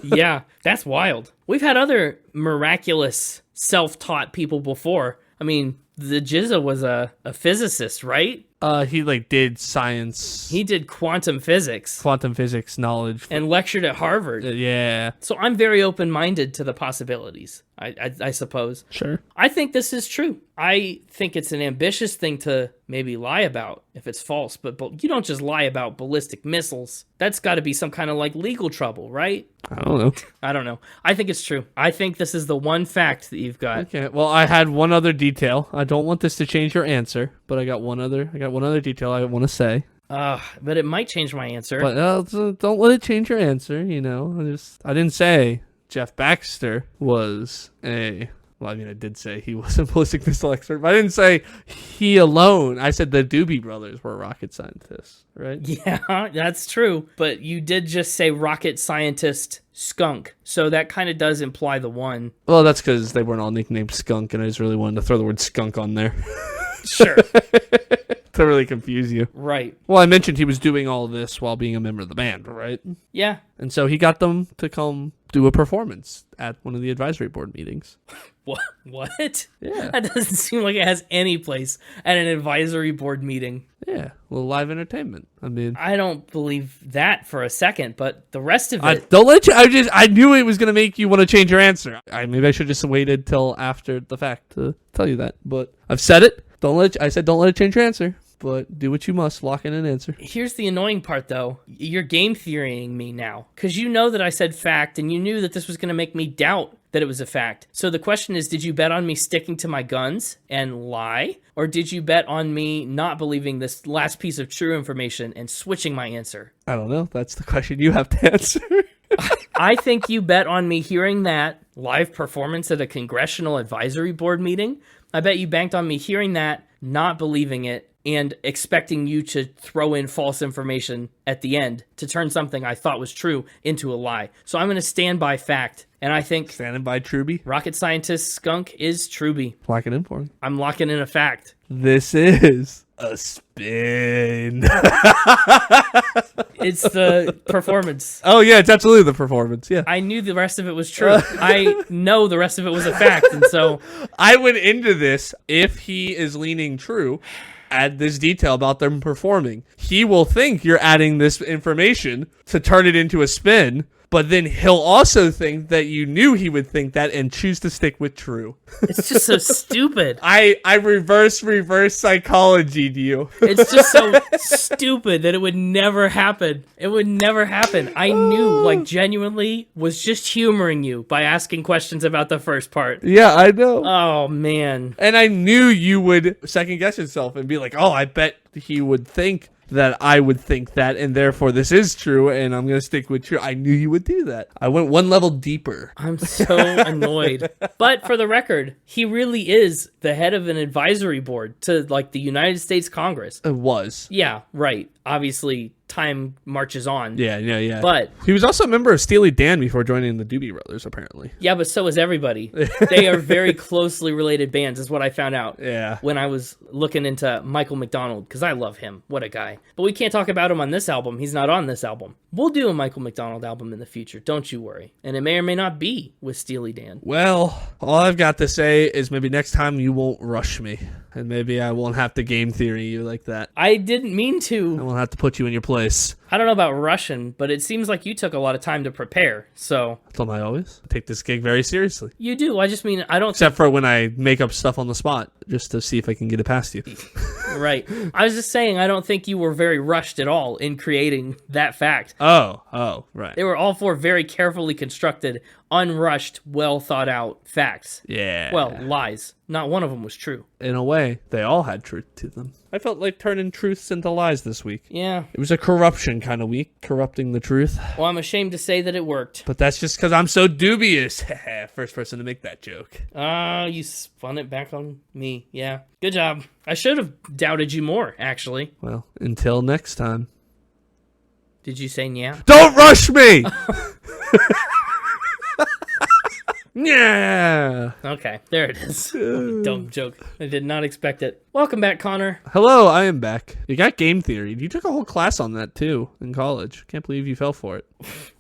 Yeah, that's wild. We've had other miraculous self-taught people before. I mean, the Jizza was a physicist, right? He did science, He did quantum physics quantum physics knowledge. and lectured at Harvard. Yeah, So I'm very open-minded to the possibilities, I suppose. sure. I think this is true. I think it's an ambitious thing to maybe lie about if it's false, but you don't just lie about ballistic missiles. That's got to be some kind of legal trouble, right? I don't know. I don't know. I think it's true. I think this is the one fact that you've got. Okay. Well, I had one other detail. I don't want this to change your answer, but I got one other detail I want to say. But it might change my answer. But don't let it change your answer. I didn't say Jeff Baxter was a. Well, I mean, I did say he was a ballistic missile expert, but I didn't say he alone. I said the Doobie Brothers were rocket scientists, right? Yeah, that's true. But you did just say rocket scientist skunk. So that kind of does imply the one. Well, that's because they weren't all nicknamed Skunk, and I just really wanted to throw the word skunk on there Sure. to really confuse you. Right. Well, I mentioned he was doing all this while being a member of the band, right? Yeah. And so he got them to come do a performance at one of the advisory board meetings. What? Yeah. That doesn't seem like it has any place at an advisory board meeting. Yeah, a little live entertainment. I mean, I don't believe that for a second, but the rest of I it, don't let you. I knew it was gonna make you want to change your answer. Maybe I should just waited till after the fact to tell you that. But I've said it. I said don't let it change your answer. But do what you must. Lock in an answer. here's the annoying part though. You're game theorying me now. Because you know that I said fact, and you knew that this was going to make me doubt that it was a fact. So the question is, did you bet on me sticking to my guns and lie? Or did you bet on me not believing this last piece of true information and switching my answer? I don't know. That's the question you have to answer. I think you bet on me hearing that live performance at a congressional advisory board meeting. I bet you banked on me hearing that, not believing it, and expecting you to throw in false information at the end to turn something I thought was true into a lie. So I'm going to stand by fact. And I think Standing by Truby. rocket scientist Skunk is Truby. Lock it in for me. I'm locking in a fact. This is a spin. It's the performance. Oh, yeah, it's absolutely the performance. Yeah. I knew the rest of it was true. I know the rest of it was a fact. And so I went into this, if he is leaning true, add this detail about them performing. He will think you're adding this information to turn it into a spin, but then he'll also think that you knew he would think that and choose to stick with true. it's just so stupid. I reverse psychology to you. It's just so stupid that it would never happen. It would never happen. I knew, like, genuinely was just humoring you by asking questions about the first part. Yeah, I know. Oh, man. And I knew you would second guess yourself and be like, oh, I bet he would think that I would think that, and therefore this is true, and I'm going to stick with true. I knew you would do that. I went one level deeper. I'm so annoyed. But for the record, he really is the head of an advisory board to, like, the United States Congress. It was. Yeah, right. Obviously, time marches on. Yeah. But He was also a member of Steely Dan before joining the Doobie Brothers, apparently. yeah, but so is everybody. They are very closely related bands, is what I found out. Yeah. When I was looking into Michael McDonald, because I love him. What a guy. But we can't talk about him on this album. He's not on this album. We'll do a Michael McDonald album in the future, don't you worry. And it may or may not be with Steely Dan. Well, all I've got to say is maybe next time you won't rush me. And maybe I won't have to game theory you like that. I didn't mean I to. won't have to put you in your place. I don't know about Russian, but it seems like you took a lot of time to prepare. So Don't I always? I take this gig very seriously. you do. I just mean, I don't Except for when I make up stuff on the spot, just to see if I can get it past you. right. I was just saying, I don't think you were very rushed at all in creating that fact. Oh, right. They were all four very carefully constructed, unrushed, well thought out facts. Yeah. Well, lies. Not one of them was true. in a way, they all had truth to them. I felt like turning truths into lies this week. Yeah. It was a corruption kind of week, corrupting the truth. Well, I'm ashamed to say that it worked. But that's just because I'm so dubious. First person to make that joke. You spun it back on me. Yeah. Good job. I should have doubted you more, actually. Well, until next time. Did you say yeah? Don't rush me! Yeah. Okay, there it is. Dumb joke. I did not expect it. Welcome back, Connor. Hello, I am back. You got game theory. You took a whole class on that too in college. Can't believe you fell for it.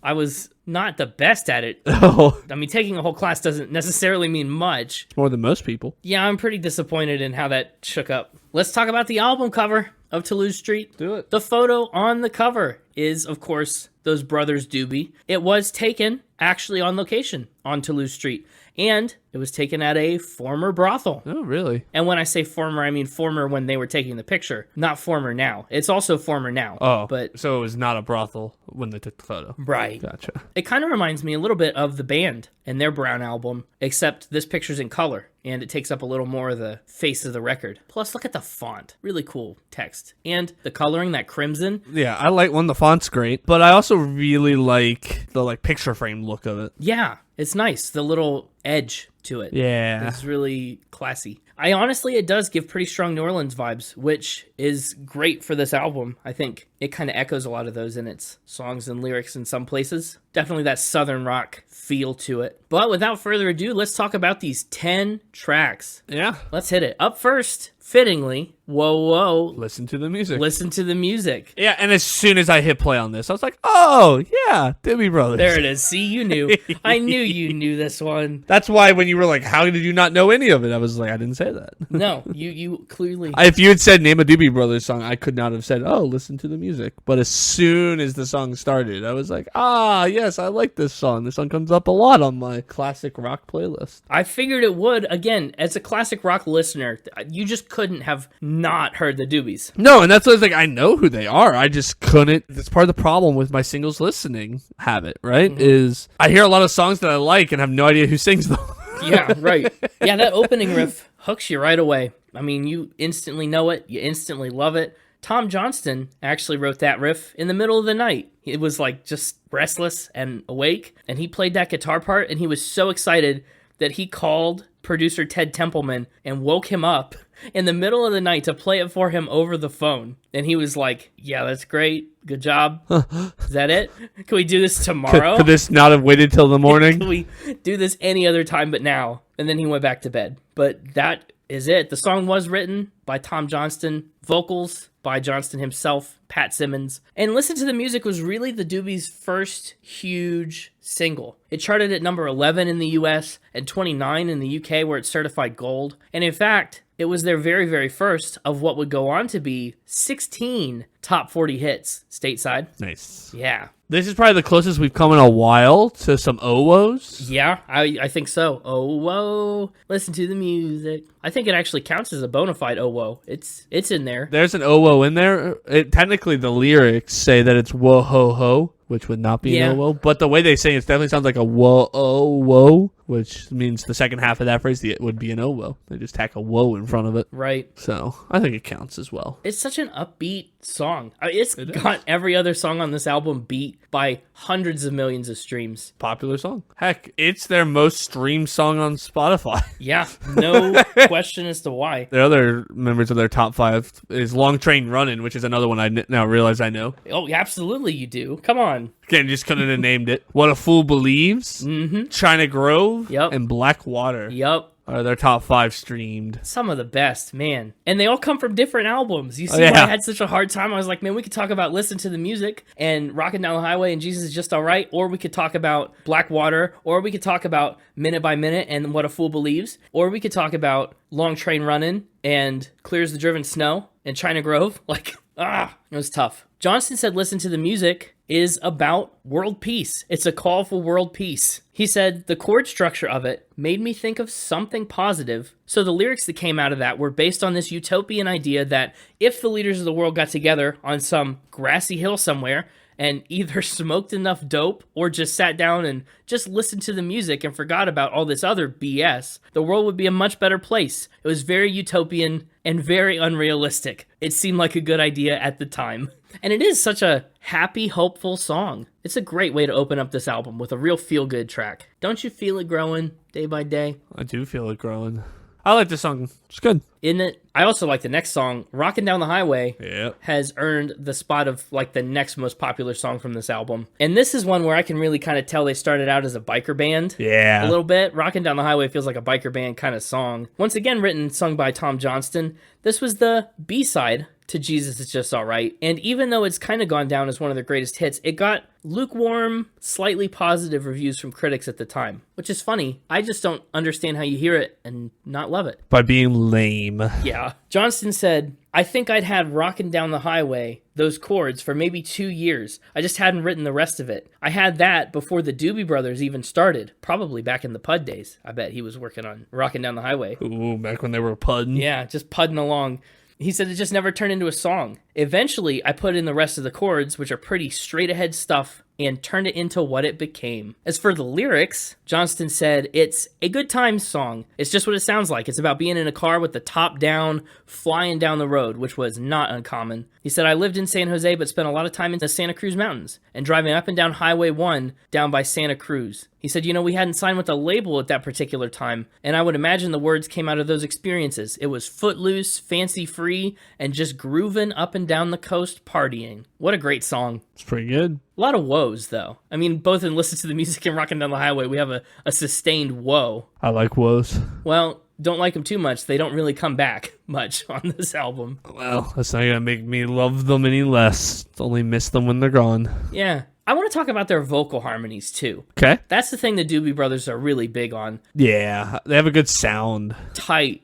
I was not the best at it. Oh, I mean, taking a whole class doesn't necessarily mean much. more than most people. Yeah, I'm pretty disappointed in how that shook up. Let's talk about the album cover of Toulouse Street. Do it. The photo on the cover is, of course, those brothers Doobie. It was taken actually on location on Toulouse Street, and it was taken at a former brothel. Oh, really? And when I say former, I mean former when they were taking the picture, not former now. It's also former now. Oh, But, so it was not a brothel when they took the photo. right. Gotcha. It kind of reminds me a little bit of the band and their Brown album, except this picture's in color, and it takes up a little more of the face of the record. Plus, look at the font. Really cool text. And the coloring, that crimson. Yeah, I like one. The font's great, but I also really like the picture frame look of it. Yeah, it's nice. The little edge to it. Yeah. It's really classy. It does give pretty strong New Orleans vibes, which is great for this album. I think it kind of echoes a lot of those in its songs and lyrics in some places. Definitely that Southern rock feel to it. But without further ado, let's talk about these 10 tracks. Yeah. Let's hit it. Up first, fittingly, whoa, whoa, Listen to the music. listen to the music. Yeah, and as soon as I hit play on this, I was like, oh, yeah, Doobie Brothers. There it is. See, you knew. I knew you knew this one. That's why when you were like, how did you not know any of it? I was like, I didn't say that. No, you clearly. If you had said name a Doobie Brothers song, I could not have said, oh, listen to the music. But as soon as the song started, I was like, yes, I like this song. This song comes up a lot on my classic rock playlist. I figured it would. Again, as a classic rock listener, you just couldn't have not heard the Doobies. No, and that's what I was like, I know who they are. I just couldn't. That's part of the problem with my singles listening habit, right? Is I hear a lot of songs that I like and have no idea who sings them. Yeah, right. Yeah, that opening riff hooks you right away. I mean, you instantly know it. You instantly love it. Tom Johnston actually wrote that riff in the middle of the night. It was like just restless and awake, and he played that guitar part, and he was so excited that he called producer Ted Templeman and woke him up in the middle of the night to play it for him over the phone. And he was like, yeah, that's great. Good job. Is that it? Can we do this tomorrow? Could this not have waited till the morning? Can we do this any other time but now? And then he went back to bed. But that is it. The song was written by Tom Johnston, vocals by Johnston himself, Pat Simmons. And Listen to the Music was really the Doobies' first huge single. It charted at number 11 in the US and 29 in the UK, where it's certified gold. And in fact, it was their very, very first of what would go on to be 16 top 40 hits stateside. Nice. Yeah. This is probably the closest we've come in a while to some OWOs. Yeah, I think so. Oh, whoa. Listen to the music. I think it actually counts as a bona fide oh, whoa. It's in there. There's an OWO in there. Technically, the lyrics say that it's whoa ho ho, which would not be Yeah. an OWO. But the way they sing it definitely sounds like a whoa oh whoa, which means the second half of that phrase would be an OWO. They just tack a whoa in front of it. Right. So I think it counts as well. It's such an upbeat song. It's got every other song on this album beat by hundreds of millions of streams. Popular song. Heck, it's their most streamed song on Spotify. Yeah, no question as to why. The other members of their top 5 is Long Train Runnin', which is another one I now realize I know. Oh, absolutely you do. Come on. Again, just couldn't have named it. What a Fool Believes, China Grove, Yep. and Black Water Yup. are their top 5 streamed. Some of the best, man. And they all come from different albums. You see yeah. why I had such a hard time? I was like, man, we could talk about Listen to the Music and Rockin' Down the Highway and Jesus Is Just Alright, or we could talk about Black Water, or we could talk about Minute by Minute and What a Fool Believes, or we could talk about Long Train Runnin' and Clears the Driven Snow and China Grove. Like, it was tough. Johnston said Listen to the Music is about world peace. It's a call for world peace. He said the chord structure of it made me think of something positive. So the lyrics that came out of that were based on this utopian idea that if the leaders of the world got together on some grassy hill somewhere and either smoked enough dope or just sat down and just listened to the music and forgot about all this other BS, the world would be a much better place. It was very utopian and very unrealistic. It seemed like a good idea at the time. And it is such a happy, hopeful song. It's a great way to open up this album with a real feel-good track. Don't you feel it growing day by day? I do feel it growing. I like this song. It's good. Isn't it? I also like the next song. Rockin' Down the Highway Yeah. has earned the spot of like the next most popular song from this album. And this is one where I can really kind of tell they started out as a biker band. Yeah. A little bit. Rockin' Down the Highway feels like a biker band kind of song. Once again, written, sung by Tom Johnston. This was the B-side to Jesus Is Just Alright. And even though it's kind of gone down as one of their greatest hits, it got lukewarm, slightly positive reviews from critics at the time, which is funny. I just don't understand how you hear it and not love it. By being lame. Yeah. Johnston said, I think I'd had Rockin' Down the Highway, those chords, for maybe 2 years. I just hadn't written the rest of it. I had that before the Doobie Brothers even started, probably back in the Pud days. I bet he was working on Rockin' Down the Highway. Ooh, back when they were pudding. Yeah, just pudding along. He said it just never turned into a song. Eventually, I put in the rest of the chords, which are pretty straight ahead stuff, and turned it into what it became. As for the lyrics, Johnston said, it's a good times song. It's just what it sounds like. It's about being in a car with the top down, flying down the road, which was not uncommon. He said, I lived in San Jose, but spent a lot of time in the Santa Cruz Mountains and driving up and down Highway 1 down by Santa Cruz. He said, we hadn't signed with a label at that particular time, and I would imagine the words came out of those experiences. It was footloose, fancy free, and just grooving up and down the coast partying. What a great song. It's pretty good. A lot of woes, though. I mean, both in Listen to the Music and Rockin' Down the Highway, we have a sustained woe. I like woes. Well, don't like them too much, they don't really come back much on this album. Well, that's not gonna make me love them any less. Only miss them when they're gone. Yeah. I want to talk about their vocal harmonies too. Okay. That's the thing the Doobie Brothers are really big on. Yeah, they have a good sound. Tight,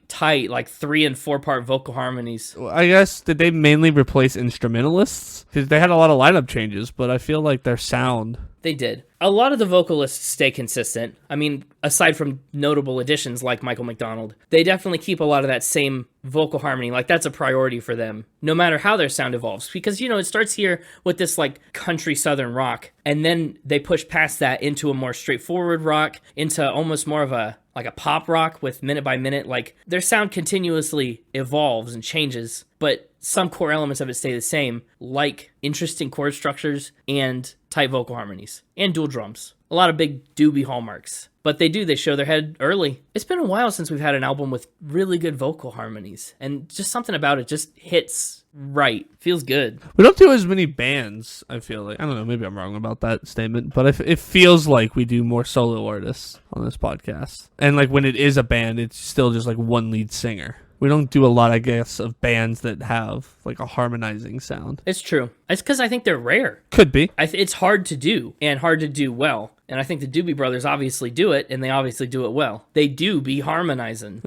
like 3 and 4 part vocal harmonies. I guess, did they mainly replace instrumentalists? Because they had a lot of lineup changes, but I feel like their sound... They did. A lot of the vocalists stay consistent. I mean, aside from notable additions like Michael McDonald, they definitely keep a lot of that same vocal harmony. Like, that's a priority for them, no matter how their sound evolves. Because, you know, it starts here with this, like, country southern rock, and then they push past that into a more straightforward rock, into almost more of a pop rock with minute by minute. Like, their sound continuously evolves and changes, but some core elements of it stay the same, like interesting chord structures and tight vocal harmonies and dual drums. A lot of big Doobie hallmarks. But they show their head early. It's been a while since we've had an album with really good vocal harmonies, and just something about it just hits right. Feels good. We don't do as many bands, I feel like. I don't know, maybe I'm wrong about that statement, but it feels like we do more solo artists on this podcast. And like when it is a band, it's still just like one lead singer. We don't do a lot, I guess, of bands that have like a harmonizing sound. It's true. It's because I think they're rare. Could be. It's hard to do, and hard to do well. And I think the Doobie Brothers obviously do it, and they obviously do it well. They do be harmonizing.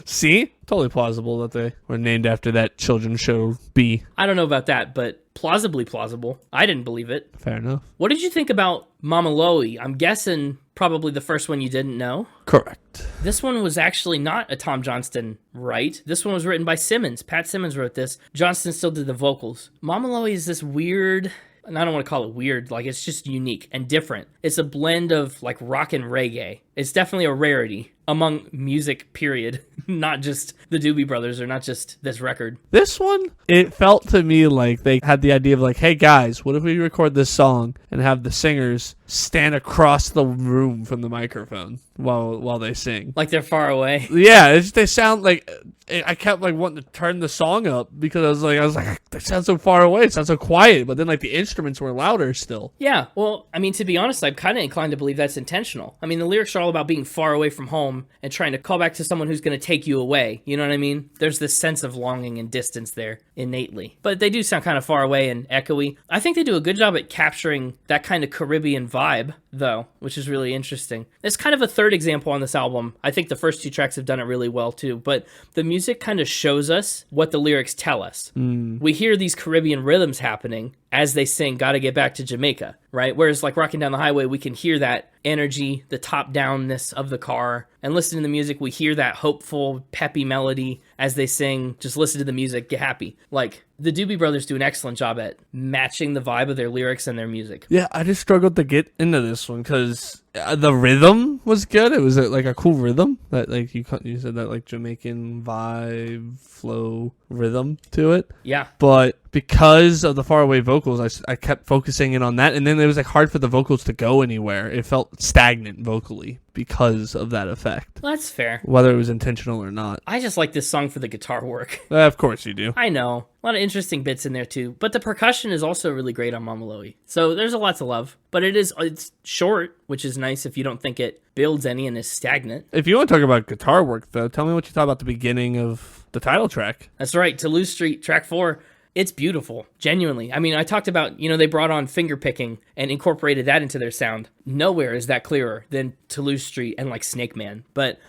See? Totally plausible that they were named after that children's show B. I don't know about that, but plausibly plausible. I didn't believe it. Fair enough. What did you think about Mama Loie? I'm guessing probably the first one you didn't know. Correct. This one was actually not a Tom Johnston write. This one was written by Simmons. Pat Simmons wrote this. Johnston still did the vocals. Mama Loie is this weird... and I don't want to call it weird, like it's just unique and different. It's a blend of like rock and reggae. It's definitely a rarity among music, period. Not just the Doobie Brothers or not just this record. This one, it felt to me like they had the idea of like, hey guys, what if we record this song and have the singers stand across the room from the microphone while they sing? Like they're far away. Yeah, they sound like... I kept like wanting to turn the song up because I was like, they sound so far away, it sounds so quiet, but then like the instruments were louder still. Yeah, well, I mean, to be honest, I'm kind of inclined to believe that's intentional. I mean, the lyrics are all about being far away from home and trying to call back to someone who's going to take you away. You know what I mean? There's this sense of longing and distance there innately. But they do sound kind of far away and echoey. I think they do a good job at capturing that kind of Caribbean vibe, though, which is really interesting. It's kind of a third example on this album. I think the first 2 tracks have done it really well, too. But the music kind of shows us what the lyrics tell us. We hear these Caribbean rhythms happening as they sing Gotta Get Back to Jamaica, right? Whereas like Rocking Down the Highway, we can hear that energy, the top-downness of the car, and listening to the music, we hear that hopeful, peppy melody as they sing. Just listen to the music, get happy. Like, the Doobie Brothers do an excellent job at matching the vibe of their lyrics and their music. Yeah, I just struggled to get into this one because the rhythm was good. It was like a cool rhythm that like you said that like Jamaican vibe, flow, rhythm to it. Yeah. But because of the faraway vocals, I kept focusing in on that, and then it was like hard for the vocals to go anywhere. It felt stagnant vocally because of that effect. Well, that's fair. Whether it was intentional or not. I just like this song for the guitar work. Of course you do. I know. A lot of interesting bits in there too. But the percussion is also really great on Mama Loie. So there's a lot to love. But it's short, which is nice if you don't think it builds any and is stagnant. If you want to talk about guitar work, though, tell me what you thought about the beginning of the title track. That's right. Toulouse Street, track 4. It's beautiful, genuinely. I mean, I talked about, they brought on finger picking and incorporated that into their sound. Nowhere is that clearer than Toulouse Street and like Snake Man, but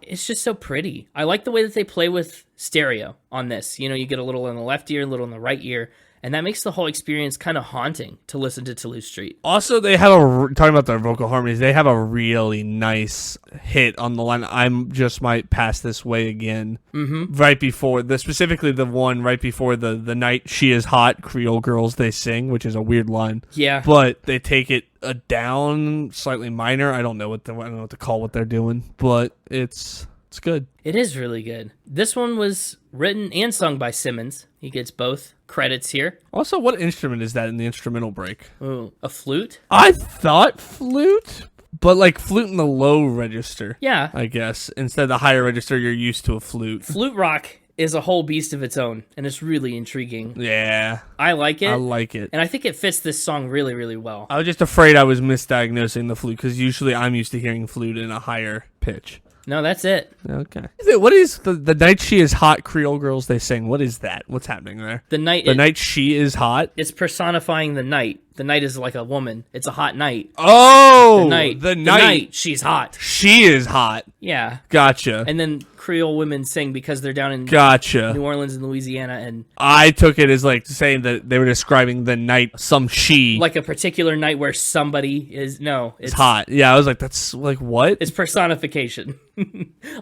it's just so pretty. I like the way that they play with stereo on this. You get a little in the left ear, a little in the right ear, and that makes the whole experience kind of haunting to listen to Toulouse Street. Also, they have talking about their vocal harmonies, they have a really nice hit on the line, "I'm just might pass this way again." Right before, specifically the one right before the night she is hot, Creole girls they sing, which is a weird line. Yeah. But they take it down, slightly minor. I don't know what to call what they're doing, but it's good. It is really good. This one was written and sung by Simmons. He gets both credits here. Also, what instrument is that in the instrumental break? Ooh, a flute? I thought flute, but like flute in the low register. Yeah. I guess. Instead of the higher register, you're used to a flute. Flute rock is a whole beast of its own, and it's really intriguing. Yeah. I like it. I like it. And I think it fits this song really, really well. I was just afraid I was misdiagnosing the flute, because usually I'm used to hearing flute in a higher pitch. No, that's it. Okay. What is the night she is hot Creole girls they sing? What is that? What's happening there? The night. The night she is hot? It's personifying the night. The night is like a woman. It's a hot night. Oh! The night. She's hot. She is hot. Yeah. Gotcha. And then Creole women sing because they're down in Gotcha. New Orleans and Louisiana, and I took it as like saying that they were describing the night some she like a particular night where somebody is is hot. Yeah, I was like, that's like what? It's personification.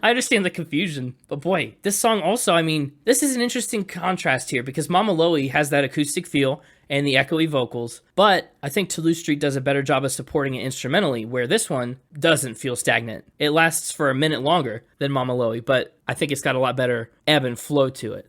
I understand the confusion, but boy, this song also, I mean, this is an interesting contrast here because Mama Loie has that acoustic feel and the echoey vocals, but I think Toulouse Street does a better job of supporting it instrumentally, where this one doesn't feel stagnant. It lasts for a minute longer than Mama Loie, but I think it's got a lot better ebb and flow to it.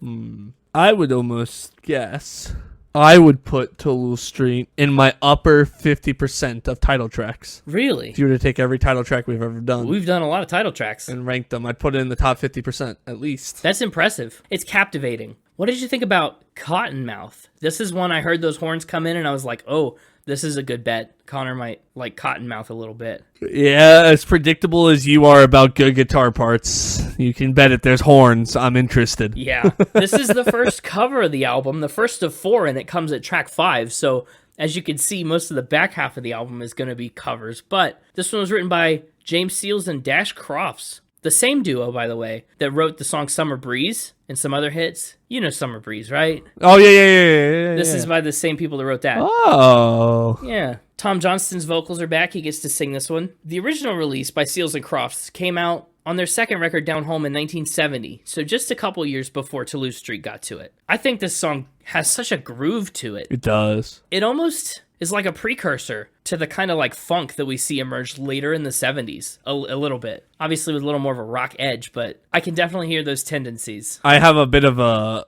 I would almost guess I would put Toulouse Street in my upper 50% of title tracks. Really? If you were to take every title track we've ever done We've done a lot of title tracks. and rank them, I'd put it in the top 50% at least. That's impressive. It's captivating. What did you think about Cottonmouth? This is one I heard those horns come in and I was like, oh, this is a good bet. Connor might like Cottonmouth a little bit. Yeah, as predictable as you are about good guitar parts, you can bet if there's horns, I'm interested. Yeah. This is the first cover of the album, the first of 4, and it comes at track 5. So as you can see, most of the back half of the album is going to be covers. But this one was written by James Seals and Dash Crofts. The same duo, by the way, that wrote the song Summer Breeze and some other hits. You know Summer Breeze, right? Oh, yeah. This is by the same people that wrote that. Oh. Yeah. Tom Johnston's vocals are back. He gets to sing this one. The original release by Seals and Crofts came out on their second record, Down Home, in 1970, so just a couple years before Toulouse Street got to it. I think this song has such a groove to it. It does. It almost is like a precursor to the kind of like funk that we see emerge later in the 70s, a little bit. Obviously with a little more of a rock edge, but I can definitely hear those tendencies. I have a bit of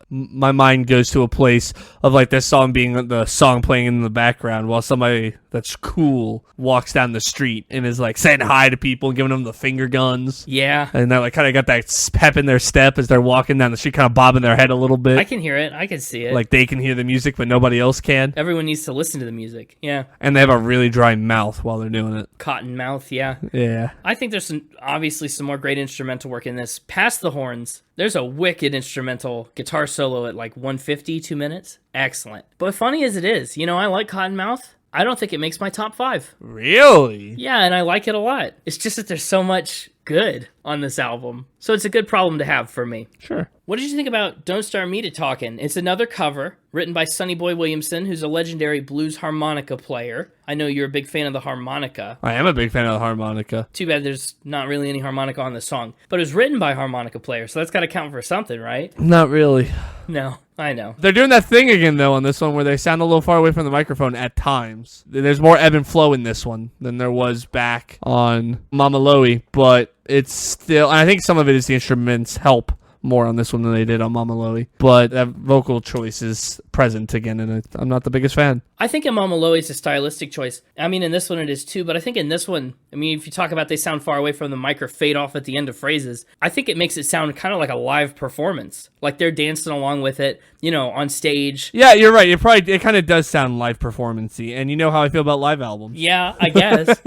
my mind goes to a place of like this song being the song playing in the background while somebody that's cool walks down the street and is like saying hi to people and giving them the finger guns. Yeah. And they're like kind of got that pep in their step as they're walking down the street, kind of bobbing their head a little bit. I can hear it. I can see it. Like they can hear the music, but nobody else can. Everyone needs to listen to the music. Yeah. And they have a really dry mouth while they're doing it. Cottonmouth, yeah. Yeah. I think there's obviously some more great instrumental work in this. Past the horns, there's a wicked instrumental guitar solo at like 150, 2 minutes. Excellent. But funny as it is, I like Cottonmouth. I don't think it makes my top 5. Really? Yeah, and I like it a lot. It's just that there's so much good on this album. So it's a good problem to have for me. Sure. What did you think about Don't Start Me to Talkin'? It's another cover written by Sonny Boy Williamson, who's a legendary blues harmonica player. I know you're a big fan of the harmonica. I am a big fan of the harmonica. Too bad there's not really any harmonica on the song. But it was written by a harmonica player, so that's got to count for something, right? Not really. No, I know. They're doing that thing again, though, on this one where they sound a little far away from the microphone at times. There's more ebb and flow in this one than there was back on Mama Loie, but it's still, I think some of it is the instruments help more on this one than they did on Mama Loie, but that vocal choice is present again, and I'm not the biggest fan. I think in Mama Loie it's a stylistic choice. I mean, in this one it is too, but I think in this one, if you talk about they sound far away from the mic or fade off at the end of phrases, I think it makes it sound kind of like a live performance. Like they're dancing along with it, on stage. Yeah, you're right. It kind of does sound live performance-y, and you know how I feel about live albums. Yeah, I guess.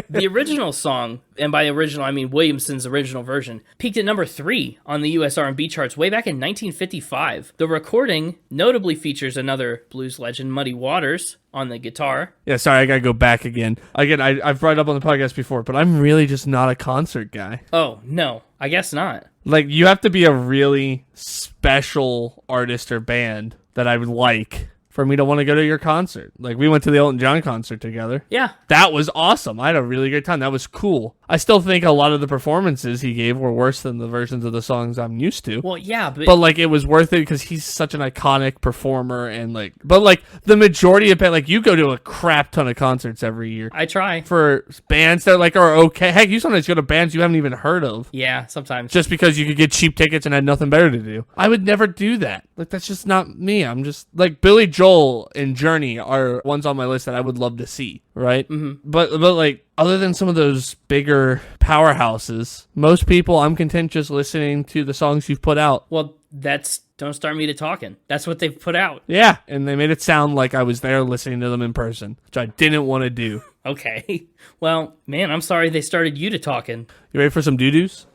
The original song, and by original I mean Williamson's original version, peaked at number 3 on the US R&B charts way back in 1955. The recording notably features another blues legend, Muddy Waters, on the guitar. Yeah, sorry, I gotta go back again. I've brought it up on the podcast before, but I'm really just not a concert guy. Oh, no, I guess not. Like, you have to be a really special artist or band that I would like for me to want to go to your concert. Like, we went to the Elton John concert together. Yeah. That was awesome. I had a really good time. That was cool. I still think a lot of the performances he gave were worse than the versions of the songs I'm used to. Well, yeah, but like, it was worth it because he's such an iconic performer, and but the majority of you go to a crap ton of concerts every year. I try. For bands that are okay. Heck, you sometimes go to bands you haven't even heard of. Yeah, sometimes. Just because you could get cheap tickets and had nothing better to do. I would never do that. Like, that's just not me. I'm just like Billy Joel and Journey are ones on my list that I would love to see, right? Mm-hmm. But like, other than some of those bigger powerhouses, most people, I'm content just listening to the songs you've put out. Well, that's Don't Start Me to Talkin'. That's what they've put out. Yeah, and they made it sound like I was there listening to them in person, which I didn't want to do. Okay. Well, man, I'm sorry they started you to talking. You ready for some doo-doos?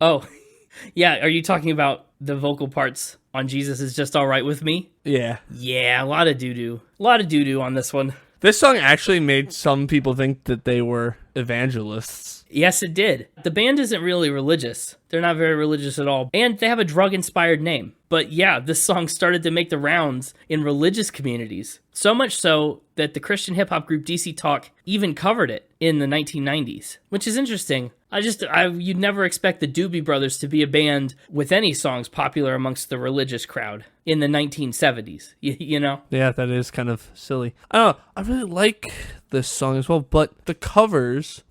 Oh, yeah. Are you talking about the vocal parts on Jesus Is Just All Right With Me? Yeah. Yeah, a lot of doo-doo. A lot of doo-doo on this one. This song actually made some people think that they were evangelists. Yes, it did. The band isn't really religious. They're not very religious at all. And they have a drug-inspired name. But yeah, this song started to make the rounds in religious communities. So much so that the Christian hip-hop group DC Talk even covered it in the 1990s, which is interesting. You'd never expect the Doobie Brothers to be a band with any songs popular amongst the religious crowd in the 1970s, you know? Yeah, that is kind of silly. I don't know. I really like this song as well, but the covers,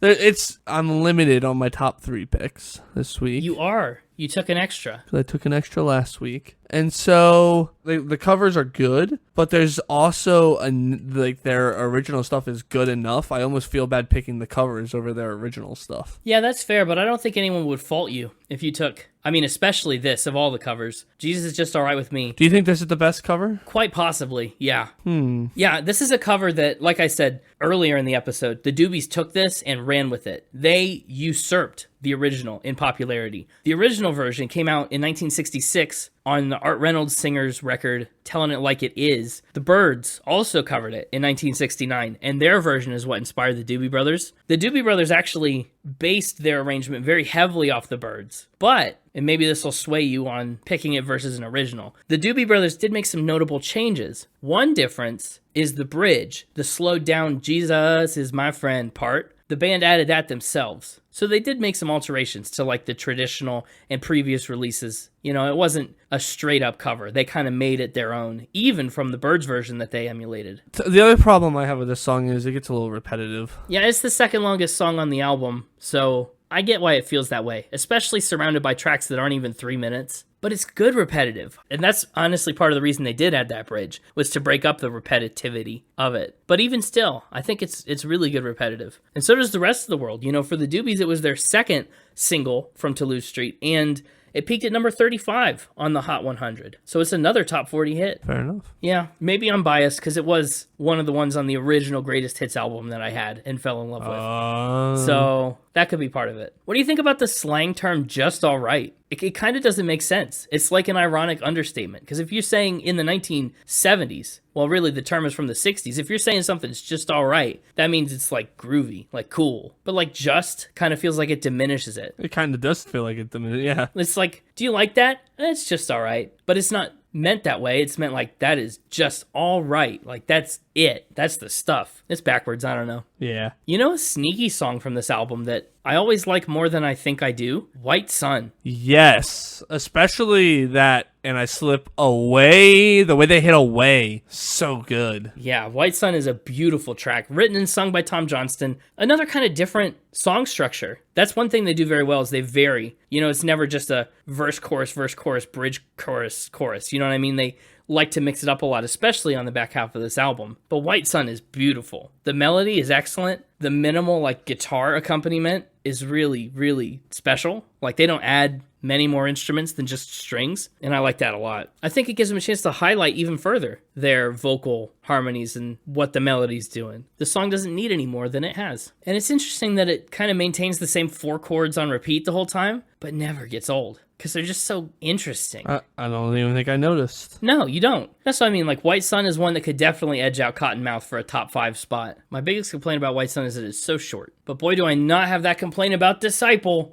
I'm limited on my top 3 picks this week. You are. You took an extra. I took an extra last week. And so the covers are good, but there's also their original stuff is good enough. I almost feel bad picking the covers over their original stuff. Yeah, that's fair, but I don't think anyone would fault you if you took, especially this of all the covers. Jesus Is Just All Right With Me. Do you think this is the best cover? Quite possibly, yeah. Yeah, this is a cover that, like I said earlier in the episode, the Doobies took this and ran with it. They usurped the original in popularity. The original version came out in 1966 on the Art Reynolds singer's record, Telling It Like It Is. The Byrds also covered it in 1969, and their version is what inspired the Doobie Brothers. The Doobie Brothers actually based their arrangement very heavily off the Byrds, but, and maybe this will sway you on picking it versus an original, the Doobie Brothers did make some notable changes. One difference is the bridge, the slowed down Jesus is my friend part. The band added that themselves. So they did make some alterations to like the traditional and previous releases. It wasn't a straight up cover. They kind of made it their own, even from the Byrds version that they emulated. The other problem I have with this song is it gets a little repetitive. Yeah, it's the second longest song on the album, so I get why it feels that way, especially surrounded by tracks that aren't even 3 minutes. But it's good repetitive. And that's honestly part of the reason they did add that bridge, was to break up the repetitivity of it. But even still, I think it's really good repetitive. And so does the rest of the world. For the Doobies, it was their second single from Toulouse Street, and it peaked at number 35 on the Hot 100. So it's another top 40 hit. Fair enough. Yeah, maybe I'm biased because it was one of the ones on the original Greatest Hits album that I had and fell in love with. So that could be part of it. What do you think about the slang term just all right? It kind of doesn't make sense. It's like an ironic understatement. Because if you're saying in the 1970s, well, really the term is from the 60s. If you're saying something's just all right, that means it's like groovy, like cool. But like just kind of feels like it diminishes it. It kind of does feel like it diminishes, yeah. It's like, do you like that? It's just all right. But it's not meant that way. It's meant like that is just all right. Like that's it. That's the stuff. It's backwards. I don't know. Yeah. A sneaky song from this album that I always like more than I think I do? White Sun. Yes. Especially that And I Slip Away. The way they hit away. So good. Yeah, White Sun is a beautiful track. Written and sung by Tom Johnston. Another kind of different song structure. That's one thing they do very well is they vary. It's never just a verse, chorus, bridge, chorus, chorus. You know what I mean? They like to mix it up a lot, especially on the back half of this album. But White Sun is beautiful. The melody is excellent. The minimal guitar accompaniment is really, really special. They don't add many more instruments than just strings, and I like that a lot. I think it gives them a chance to highlight even further their vocal harmonies and what the melody's doing. The song doesn't need any more than it has. And it's interesting that it kind of maintains the same 4 chords on repeat the whole time, but never gets old, because they're just so interesting. I don't even think I noticed. No, you don't. That's what I mean. White Sun is one that could definitely edge out Cottonmouth for a top 5 spot. My biggest complaint about White Sun is that it's so short. But boy, do I not have that complaint about Disciple.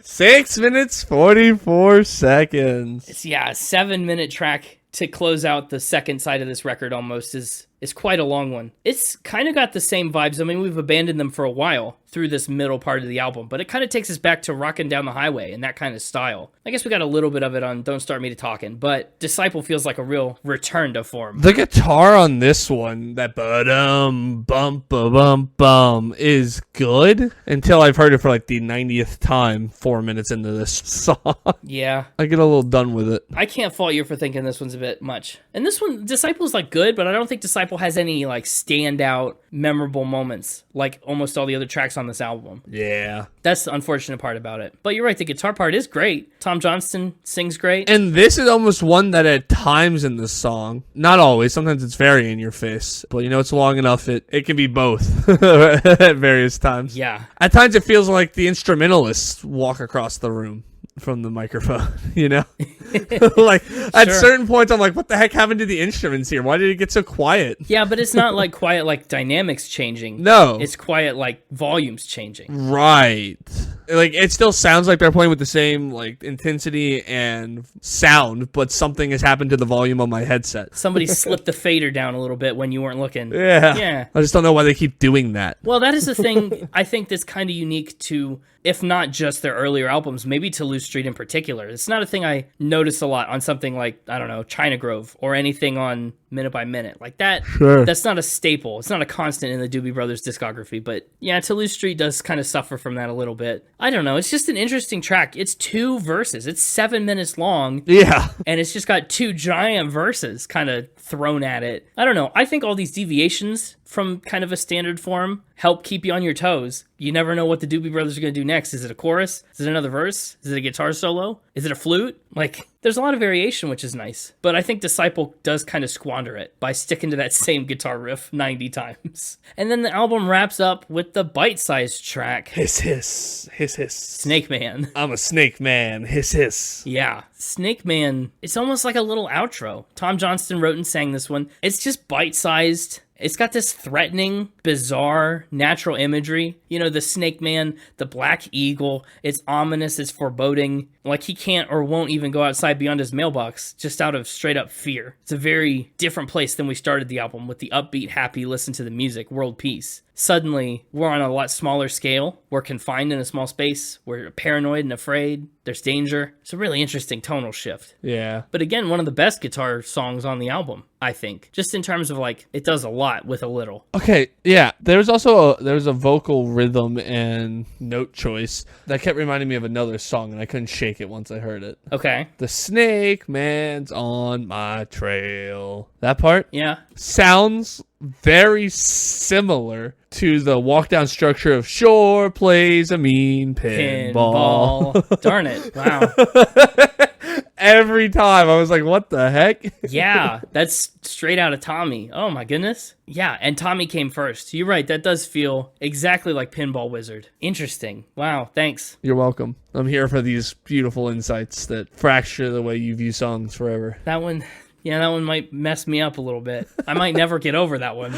6 minutes, 44 seconds. It's, a 7-minute track to close out the second side of this record almost is quite a long one. It's kind of got the same vibes. We've abandoned them for a while through this middle part of the album, but it kind of takes us back to Rockin' Down the Highway and that kind of style. I guess we got a little bit of it on Don't Start Me to Talkin', but Disciple feels like a real return to form. The guitar on this one, that bum is good until I've heard it for the 90th time 4 minutes into this song. Yeah. I get a little done with it. I can't fault you for thinking this one's a bit much. And this one, Disciple's good, but I don't think Disciple Disciple has any like standout, memorable moments like almost all the other tracks on this album. Yeah. That's the unfortunate part about it. But you're right, the guitar part is great. Tom Johnston sings great. And this is almost one that at times in the song, not always, sometimes it's very in your face, but it's long enough, it can be both at various times. Yeah. At times it feels like the instrumentalists walk across the room from the microphone, like at Sure. certain points I'm like, what the heck happened to the instruments here? Why did it get so quiet? Yeah, but it's not like quiet like dynamics changing. No. It's quiet like volumes changing. Right. Like it still sounds like they're playing with the same like intensity and sound, but something has happened to the volume on my headset. Somebody slipped the fader down a little bit when you weren't looking. Yeah. Yeah. I just don't know why they keep doing that. Well, that is the thing I think that's kind of unique to, if not just their earlier albums, maybe to Toulouse Street in particular. It's not a thing I notice a lot on something like, I don't know, China Grove or anything on Minute by Minute. Like that, Sure. That's not a staple. It's not a constant in the Doobie Brothers discography. But yeah, Toulouse Street does kind of suffer from that a little bit. I don't know. It's just an interesting track. It's 2 verses. It's 7 minutes long. Yeah. And it's just got 2 giant verses kind of thrown at it. I don't know. I think all these deviations from kind of a standard form help keep you on your toes. You never know what the Doobie Brothers are going to do next. Is it a chorus? Is it another verse? Is it a guitar solo? Is it a flute? Like, there's a lot of variation, which is nice. But I think Disciple does kind of squander it by sticking to that same guitar riff 90 times. And then the album wraps up with the bite-sized track, Hiss, hiss. Hiss, hiss. Snake Man. I'm a snake man. Hiss, hiss. Yeah, Snake Man, it's almost like a little outro. Tom Johnston wrote and sang this one. It's just bite-sized. It's got this threatening, bizarre, natural imagery. The Snake Man, the Black Eagle. It's ominous, it's foreboding. Like he can't or won't even go outside beyond his mailbox just out of straight up fear. It's a very different place than we started the album with the upbeat, happy, listen to the music, world peace. Suddenly, we're on a lot smaller scale. We're confined in a small space. We're paranoid and afraid. There's danger. It's a really interesting tonal shift. Yeah. But again, one of the best guitar songs on the album, I think. Just in terms of like, it does a lot with a little. Okay, yeah. There's also a vocal rhythm and note choice that kept reminding me of another song, and I couldn't shake it once I heard it. Okay. The Snake Man's on my trail. That part Yeah. sounds very similar to the walk down structure of Shore plays a mean pinball. Darn it. Wow. Every time I was like, what the heck? Yeah. That's straight out of Tommy. Oh my goodness. Yeah. And Tommy came first. You're right. That does feel exactly like Pinball Wizard. Interesting. Wow. Thanks. You're welcome. I'm here for these beautiful insights that fracture the way you view songs forever. That one. Yeah, that one might mess me up a little bit. I might never get over that one.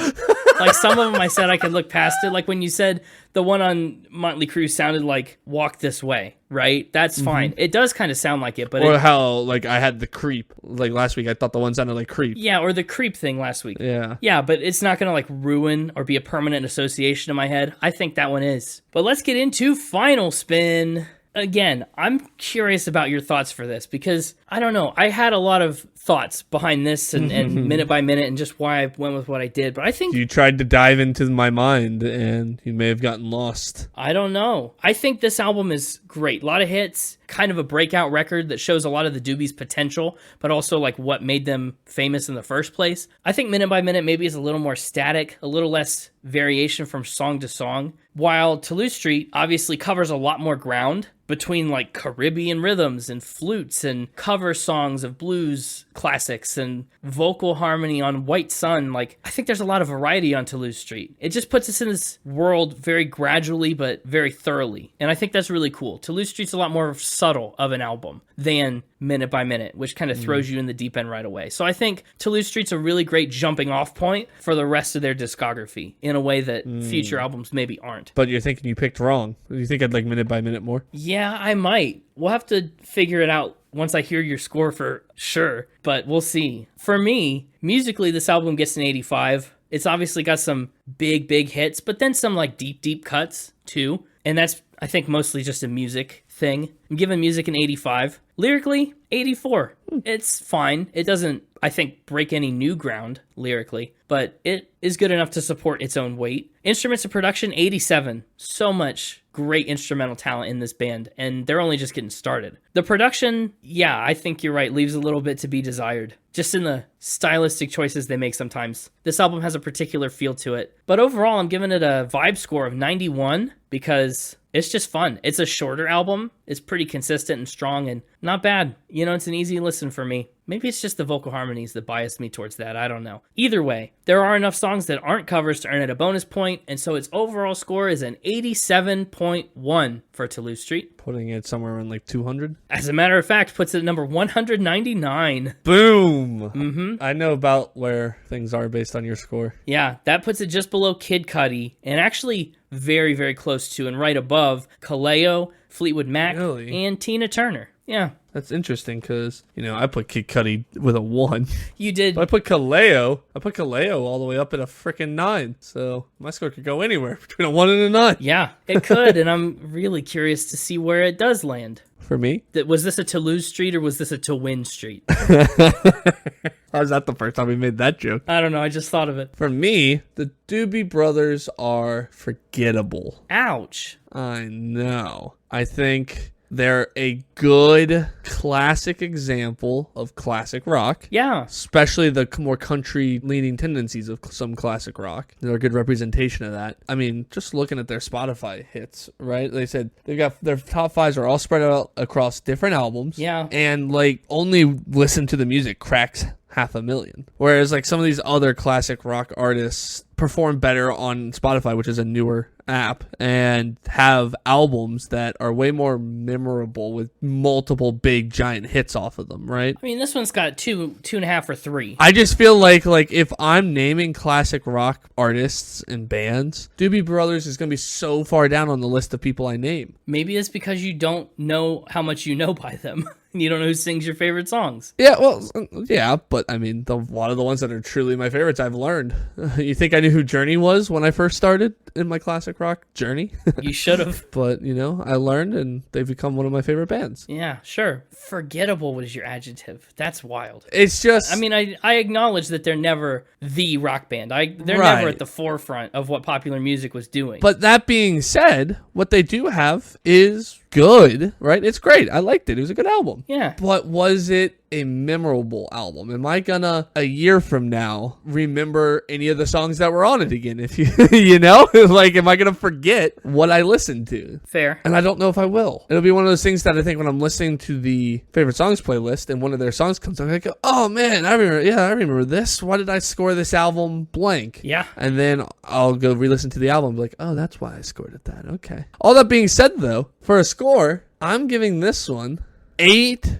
Like some of them I said I could look past it. Like when you said the one on Motley Crue sounded like Walk This Way, right? That's fine. It does kind of sound like it, but Or how, like, I had the Creep. Like, last week, I thought the one sounded like Creep. yeah, or the Creep thing last week. Yeah. Yeah, but it's not going to like ruin or be a permanent association in my head. I think that one is. But let's get into Final Spin. Again, I'm curious about your thoughts for this because I don't know. I had a lot of thoughts behind this and minute by minute and just why I went with what I did. But I think You tried to dive into my mind, and you may have gotten lost. I don't know. I think this album is great. A lot of hits, kind of a breakout record that shows a lot of the Doobies' potential, but also like what made them famous in the first place. I think Minute by Minute maybe is a little more static, a little less variation from song to song, while Toulouse Street obviously covers a lot more ground between like Caribbean rhythms and flutes and cover songs of blues classics and vocal harmony on White Sun. Like, I think there's a lot of variety on Toulouse Street. It just puts us in this world very gradually but very thoroughly. And I think that's really cool. Toulouse Street's a lot more subtle of an album than Minute by Minute, which kind of throws you in the deep end right away. So I think Toulouse Street's a really great jumping off point for the rest of their discography in a way that future albums maybe aren't. But you're thinking you picked wrong. You think I'd like Minute by Minute more? Yeah, I might. We'll have to figure it out once I hear your score for sure, but we'll see. For me, musically, this album gets an 85. It's obviously got some big hits, but then some like deep cuts too. And that's, I think, mostly just a music thing. I'm giving music an 85. Lyrically, 84. It's fine. It doesn't I think, break any new ground lyrically, but it is good enough to support its own weight. Instruments and production, 87. So much great instrumental talent in this band, and they're only just getting started. The production, yeah, I think you're right, leaves a little bit to be desired, just in the stylistic choices they make sometimes. This album has a particular feel to it, but overall I'm giving it a vibe score of 91 because it's just fun. It's a shorter album. It's pretty consistent and strong and not bad. You know, it's an easy listen for me. Maybe it's just the vocal harmonies that biased me towards that. I don't know. Either way, there are enough songs that aren't covers to earn it a bonus point, and so its overall score is an 87.1 for Toulouse Street. Putting it somewhere around like 200. As a matter of fact, puts it at number 199. Boom! I know about where things are based on your score. Yeah, that puts it just below Kid Cudi, and actually very, very close to and right above Kaleo, Fleetwood Mac, Really? and Tina Turner. Yeah, That's interesting because, I put Kid Cudi with a 1. you did. But I put Kaleo all the way up at a freaking 9. So my score could go anywhere between a 1 and a 9. Yeah, it could, and I'm really curious to see where it does land. For me? Was this a Toulouse Street or was this a To Win Street? How was that the first time we made that joke? I don't know, I just thought of it. For me, the Doobie Brothers are forgettable. Ouch. I know. I think they're a good classic example of classic rock. Yeah, Especially the more country-leaning tendencies of some classic rock. They're a good representation of that. I mean, just looking at their Spotify hits, right? They said they've got their top 5s are all spread out across different albums. Yeah. And, only listen to the music cracks 500,000. Whereas, some of these other classic rock artists perform better on Spotify, which is a newer app, and have albums that are way more memorable with multiple big giant hits off of them, right? I mean, this one's got 2.5 or 3. I just feel like if I'm naming classic rock artists and bands, Doobie Brothers is going to be so far down on the list of people I name. Maybe it's because you don't know how much you know by them. And you don't know who sings your favorite songs. Yeah, well, yeah, but I mean, a lot of the ones that are truly my favorites I've learned. You think I knew who Journey was when I first started in my classic rock journey? You should have. But, I learned and they've become one of my favorite bands. Yeah, sure. Forgettable was your adjective. That's wild. It's just... I mean, I acknowledge that they're never the rock band. They're Right. never at the forefront of what popular music was doing. But that being said, what they do have is good, right? It's great. I liked it. It was a good album. yeah. But was it a memorable album? Am I gonna, a year from now, remember any of the songs that were on it again? If you, am I gonna forget what I listened to? Fair. And I don't know if I will. It'll be one of those things that I think when I'm listening to the favorite songs playlist and one of their songs comes on, I go, oh man, I remember this. Why did I score this album blank? Yeah. And then I'll go re-listen to the album and be like, oh, that's why I scored it that. Okay. All that being said, though, for a score, I'm giving this one 8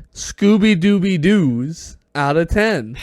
Scooby-Dooby-Doos out of 10.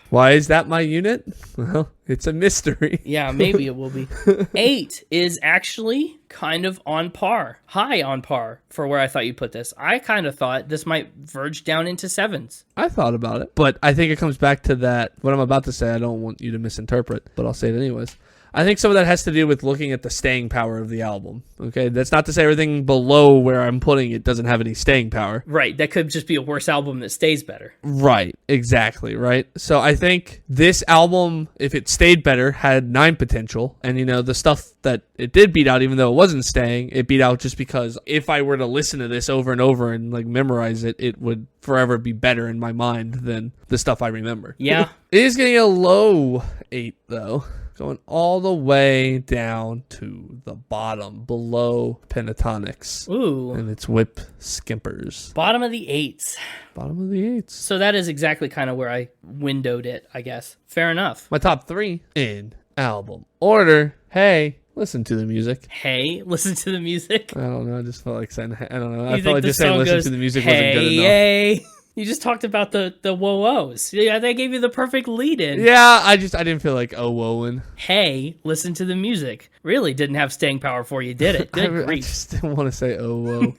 Why is that my unit? Well, it's a mystery. Yeah, maybe it will be. 8 is actually kind of on par. High on par for where I thought you'd put this. I kind of thought this might verge down into 7s. I thought about it, but I think it comes back to that. What I'm about to say, I don't want you to misinterpret, but I'll say it anyways. I think some of that has to do with looking at the staying power of the album. Okay, that's not to say everything below where I'm putting it doesn't have any staying power. Right, that could just be a worse album that stays better. Right, exactly, right? So I think this album, if it stayed better, had 9 potential. And, the stuff that it did beat out, even though it wasn't staying, it beat out just because if I were to listen to this over and over and, memorize it, it would forever be better in my mind than the stuff I remember. Yeah. It is getting a low 8, though. Going all the way down to the bottom, below Pentatonics. Ooh. And it's Whip Skimpers. Bottom of the 8s. Bottom of the 8s. So that is exactly kind of where I windowed it, I guess. Fair enough. My top 3 in album order. Hey, listen to the music. Hey, listen to the music. I don't know. I just felt like saying, I don't know. You I think felt like the just saying song listen goes, to the music hey, wasn't good enough. Hey. You just talked about the whoa-ohs. Yeah, they gave you the perfect lead-in. Yeah, I didn't feel like woeing. Hey, listen to the music. Really didn't have staying power for you, did it? Good I grief. just didn't want to say whoa.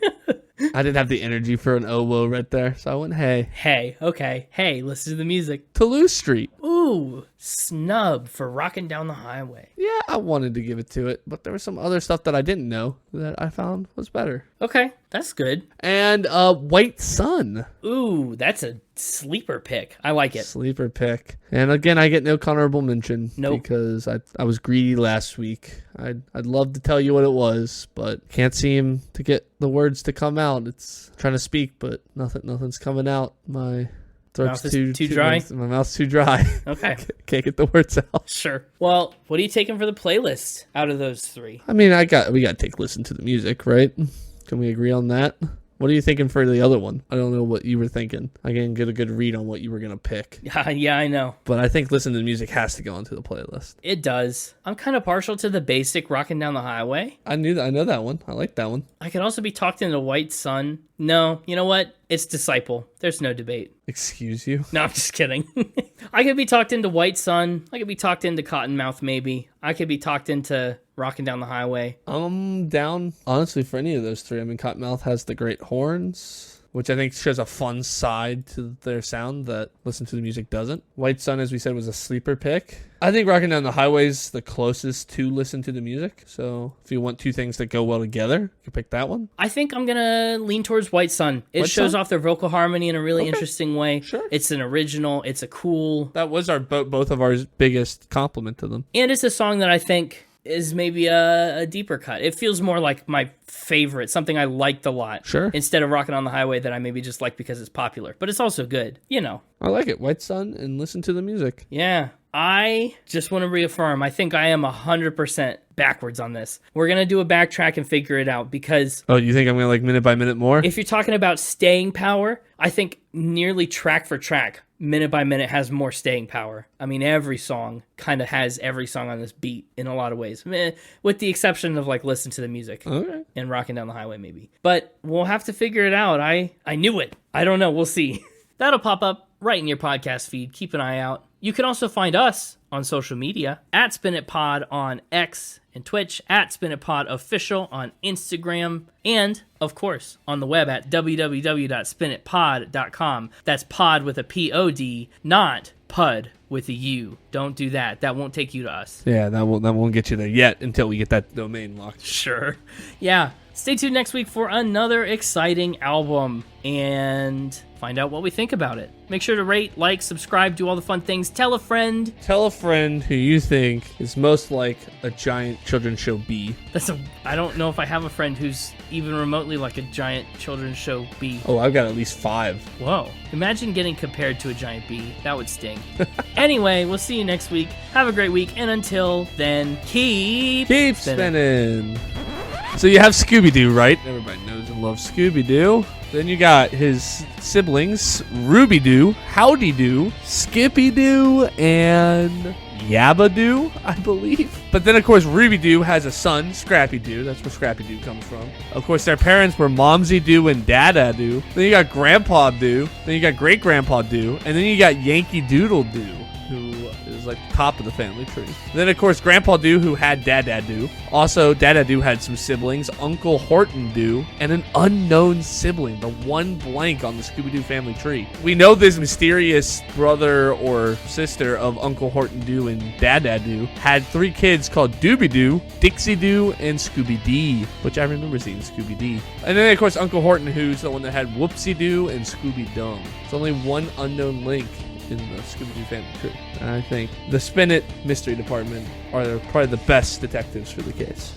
I didn't have the energy for an whoa right there, so I went hey. Hey, okay. Hey, listen to the music. Toulouse Street. Ooh. Ooh, snub for Rockin' Down the Highway. Yeah, I wanted to give it to it, but there was some other stuff that I didn't know that I found was better. Okay, that's good. And White Sun. Ooh, that's a sleeper pick. I like it. Sleeper pick. And again, I get no honorable mention Nope. because I was greedy last week. I'd love to tell you what it was, but can't seem to get the words to come out. It's trying to speak, but nothing's coming out. My throat's Mouth is too dry? My mouth's too dry. Okay, Can't get the words out. sure. Well, what are you taking for the playlist out of those three? I mean, we got to take listen to the music, right? Can we agree on that? What are you thinking for the other one? I don't know what you were thinking. I can get a good read on what you were going to pick. Yeah, I know. But I think listen to the music has to go onto the playlist. It does. I'm kind of partial to the basic Rockin' Down the Highway. I know that one. I like that one. I could also be talked into White Sun. No, you know what? It's Disciple. There's no debate. Excuse you? No, I'm just kidding. I could be talked into White Sun. I could be talked into Cottonmouth, maybe. I could be talked into Rockin' Down the Highway. I'm down, honestly, for any of those three. I mean, Cottonmouth has the great horns, which I think shows a fun side to their sound that Listen to the Music doesn't. White Sun, as we said, was a sleeper pick. I think Rockin' Down the Highway is the closest to Listen to the Music. So if you want two things that go well together, you can pick that one. I think I'm going to lean towards White Sun. It White shows Sun? off their vocal harmony in a really interesting way. Sure. It's an original. It's a cool. That was our both of our biggest compliment to them. And it's a song that I think is maybe a deeper cut. It feels more like my favorite, something I liked a lot. Sure. Instead of Rockin' on the Highway that I maybe just like because it's popular. But it's also good, you know. I like it. White Sun and Listen to the Music. Yeah. I just want to reaffirm, I think I am 100% backwards on this. We're going to do a backtrack and figure it out because Oh, you think I'm going to like minute by minute more? if you're talking about staying power, I think nearly track for track, minute by minute has more staying power. I mean, every song kind of has every song on this beat in a lot of ways, with the exception of like Listen to the Music Okay. and Rockin' Down the Highway maybe. But we'll have to figure it out. I knew it. I don't know. We'll see. That'll pop up right in your podcast feed. Keep an eye out. You can also find us on social media at Spin It Pod on X and Twitch, at Spin It Pod Official on Instagram, and of course on the web at www.spinitpod.com. That's pod with a P-O-D, not pud with a U. Don't do that. That won't take you to us. Yeah, that won't get you there yet until we get that domain locked. Sure. Yeah. Stay tuned next week for another exciting album and find out what we think about it. Make sure to rate, like, subscribe, do all the fun things. Tell a friend. Tell a friend who you think is most like a giant children's show bee. I don't know if I have a friend who's even remotely like a giant children's show bee. Oh, I've got at least 5. Whoa. Imagine getting compared to a giant bee. That would sting. Anyway, we'll see you next week. Have a great week. And until then, keep spinning. So you have Scooby-Doo, right? Everybody knows and loves Scooby-Doo. Then you got his siblings, Ruby-Doo, Howdy-Doo, Skippy-Doo, and Yabba-Doo, I believe. But then, of course, Ruby-Doo has a son, Scrappy-Doo. That's where Scrappy-Doo comes from. Of course, their parents were Momsy-Doo and Dada-Doo. Then you got Grandpa-Doo. Then you got Great-Grandpa-Doo. And then you got Yankee Doodle-Doo, who is like top of the family tree. Then, of course, Grandpa Doo, who had Dada Doo. Also, Dada Doo had some siblings, Uncle Horton Doo, and an unknown sibling, the one blank on the Scooby-Doo family tree. We know this mysterious brother or sister of Uncle Horton Doo and Dada Doo had 3 kids called Doobie Doo, Dixie Doo, and Scooby Dee, which I remember seeing Scooby Dee. And then, of course, Uncle Horton, who's the one that had Whoopsie Doo and Scooby Dum. It's only one unknown link in the Scooby-Doo family tree. I think the Spin It Mystery Department are probably the best detectives for the case.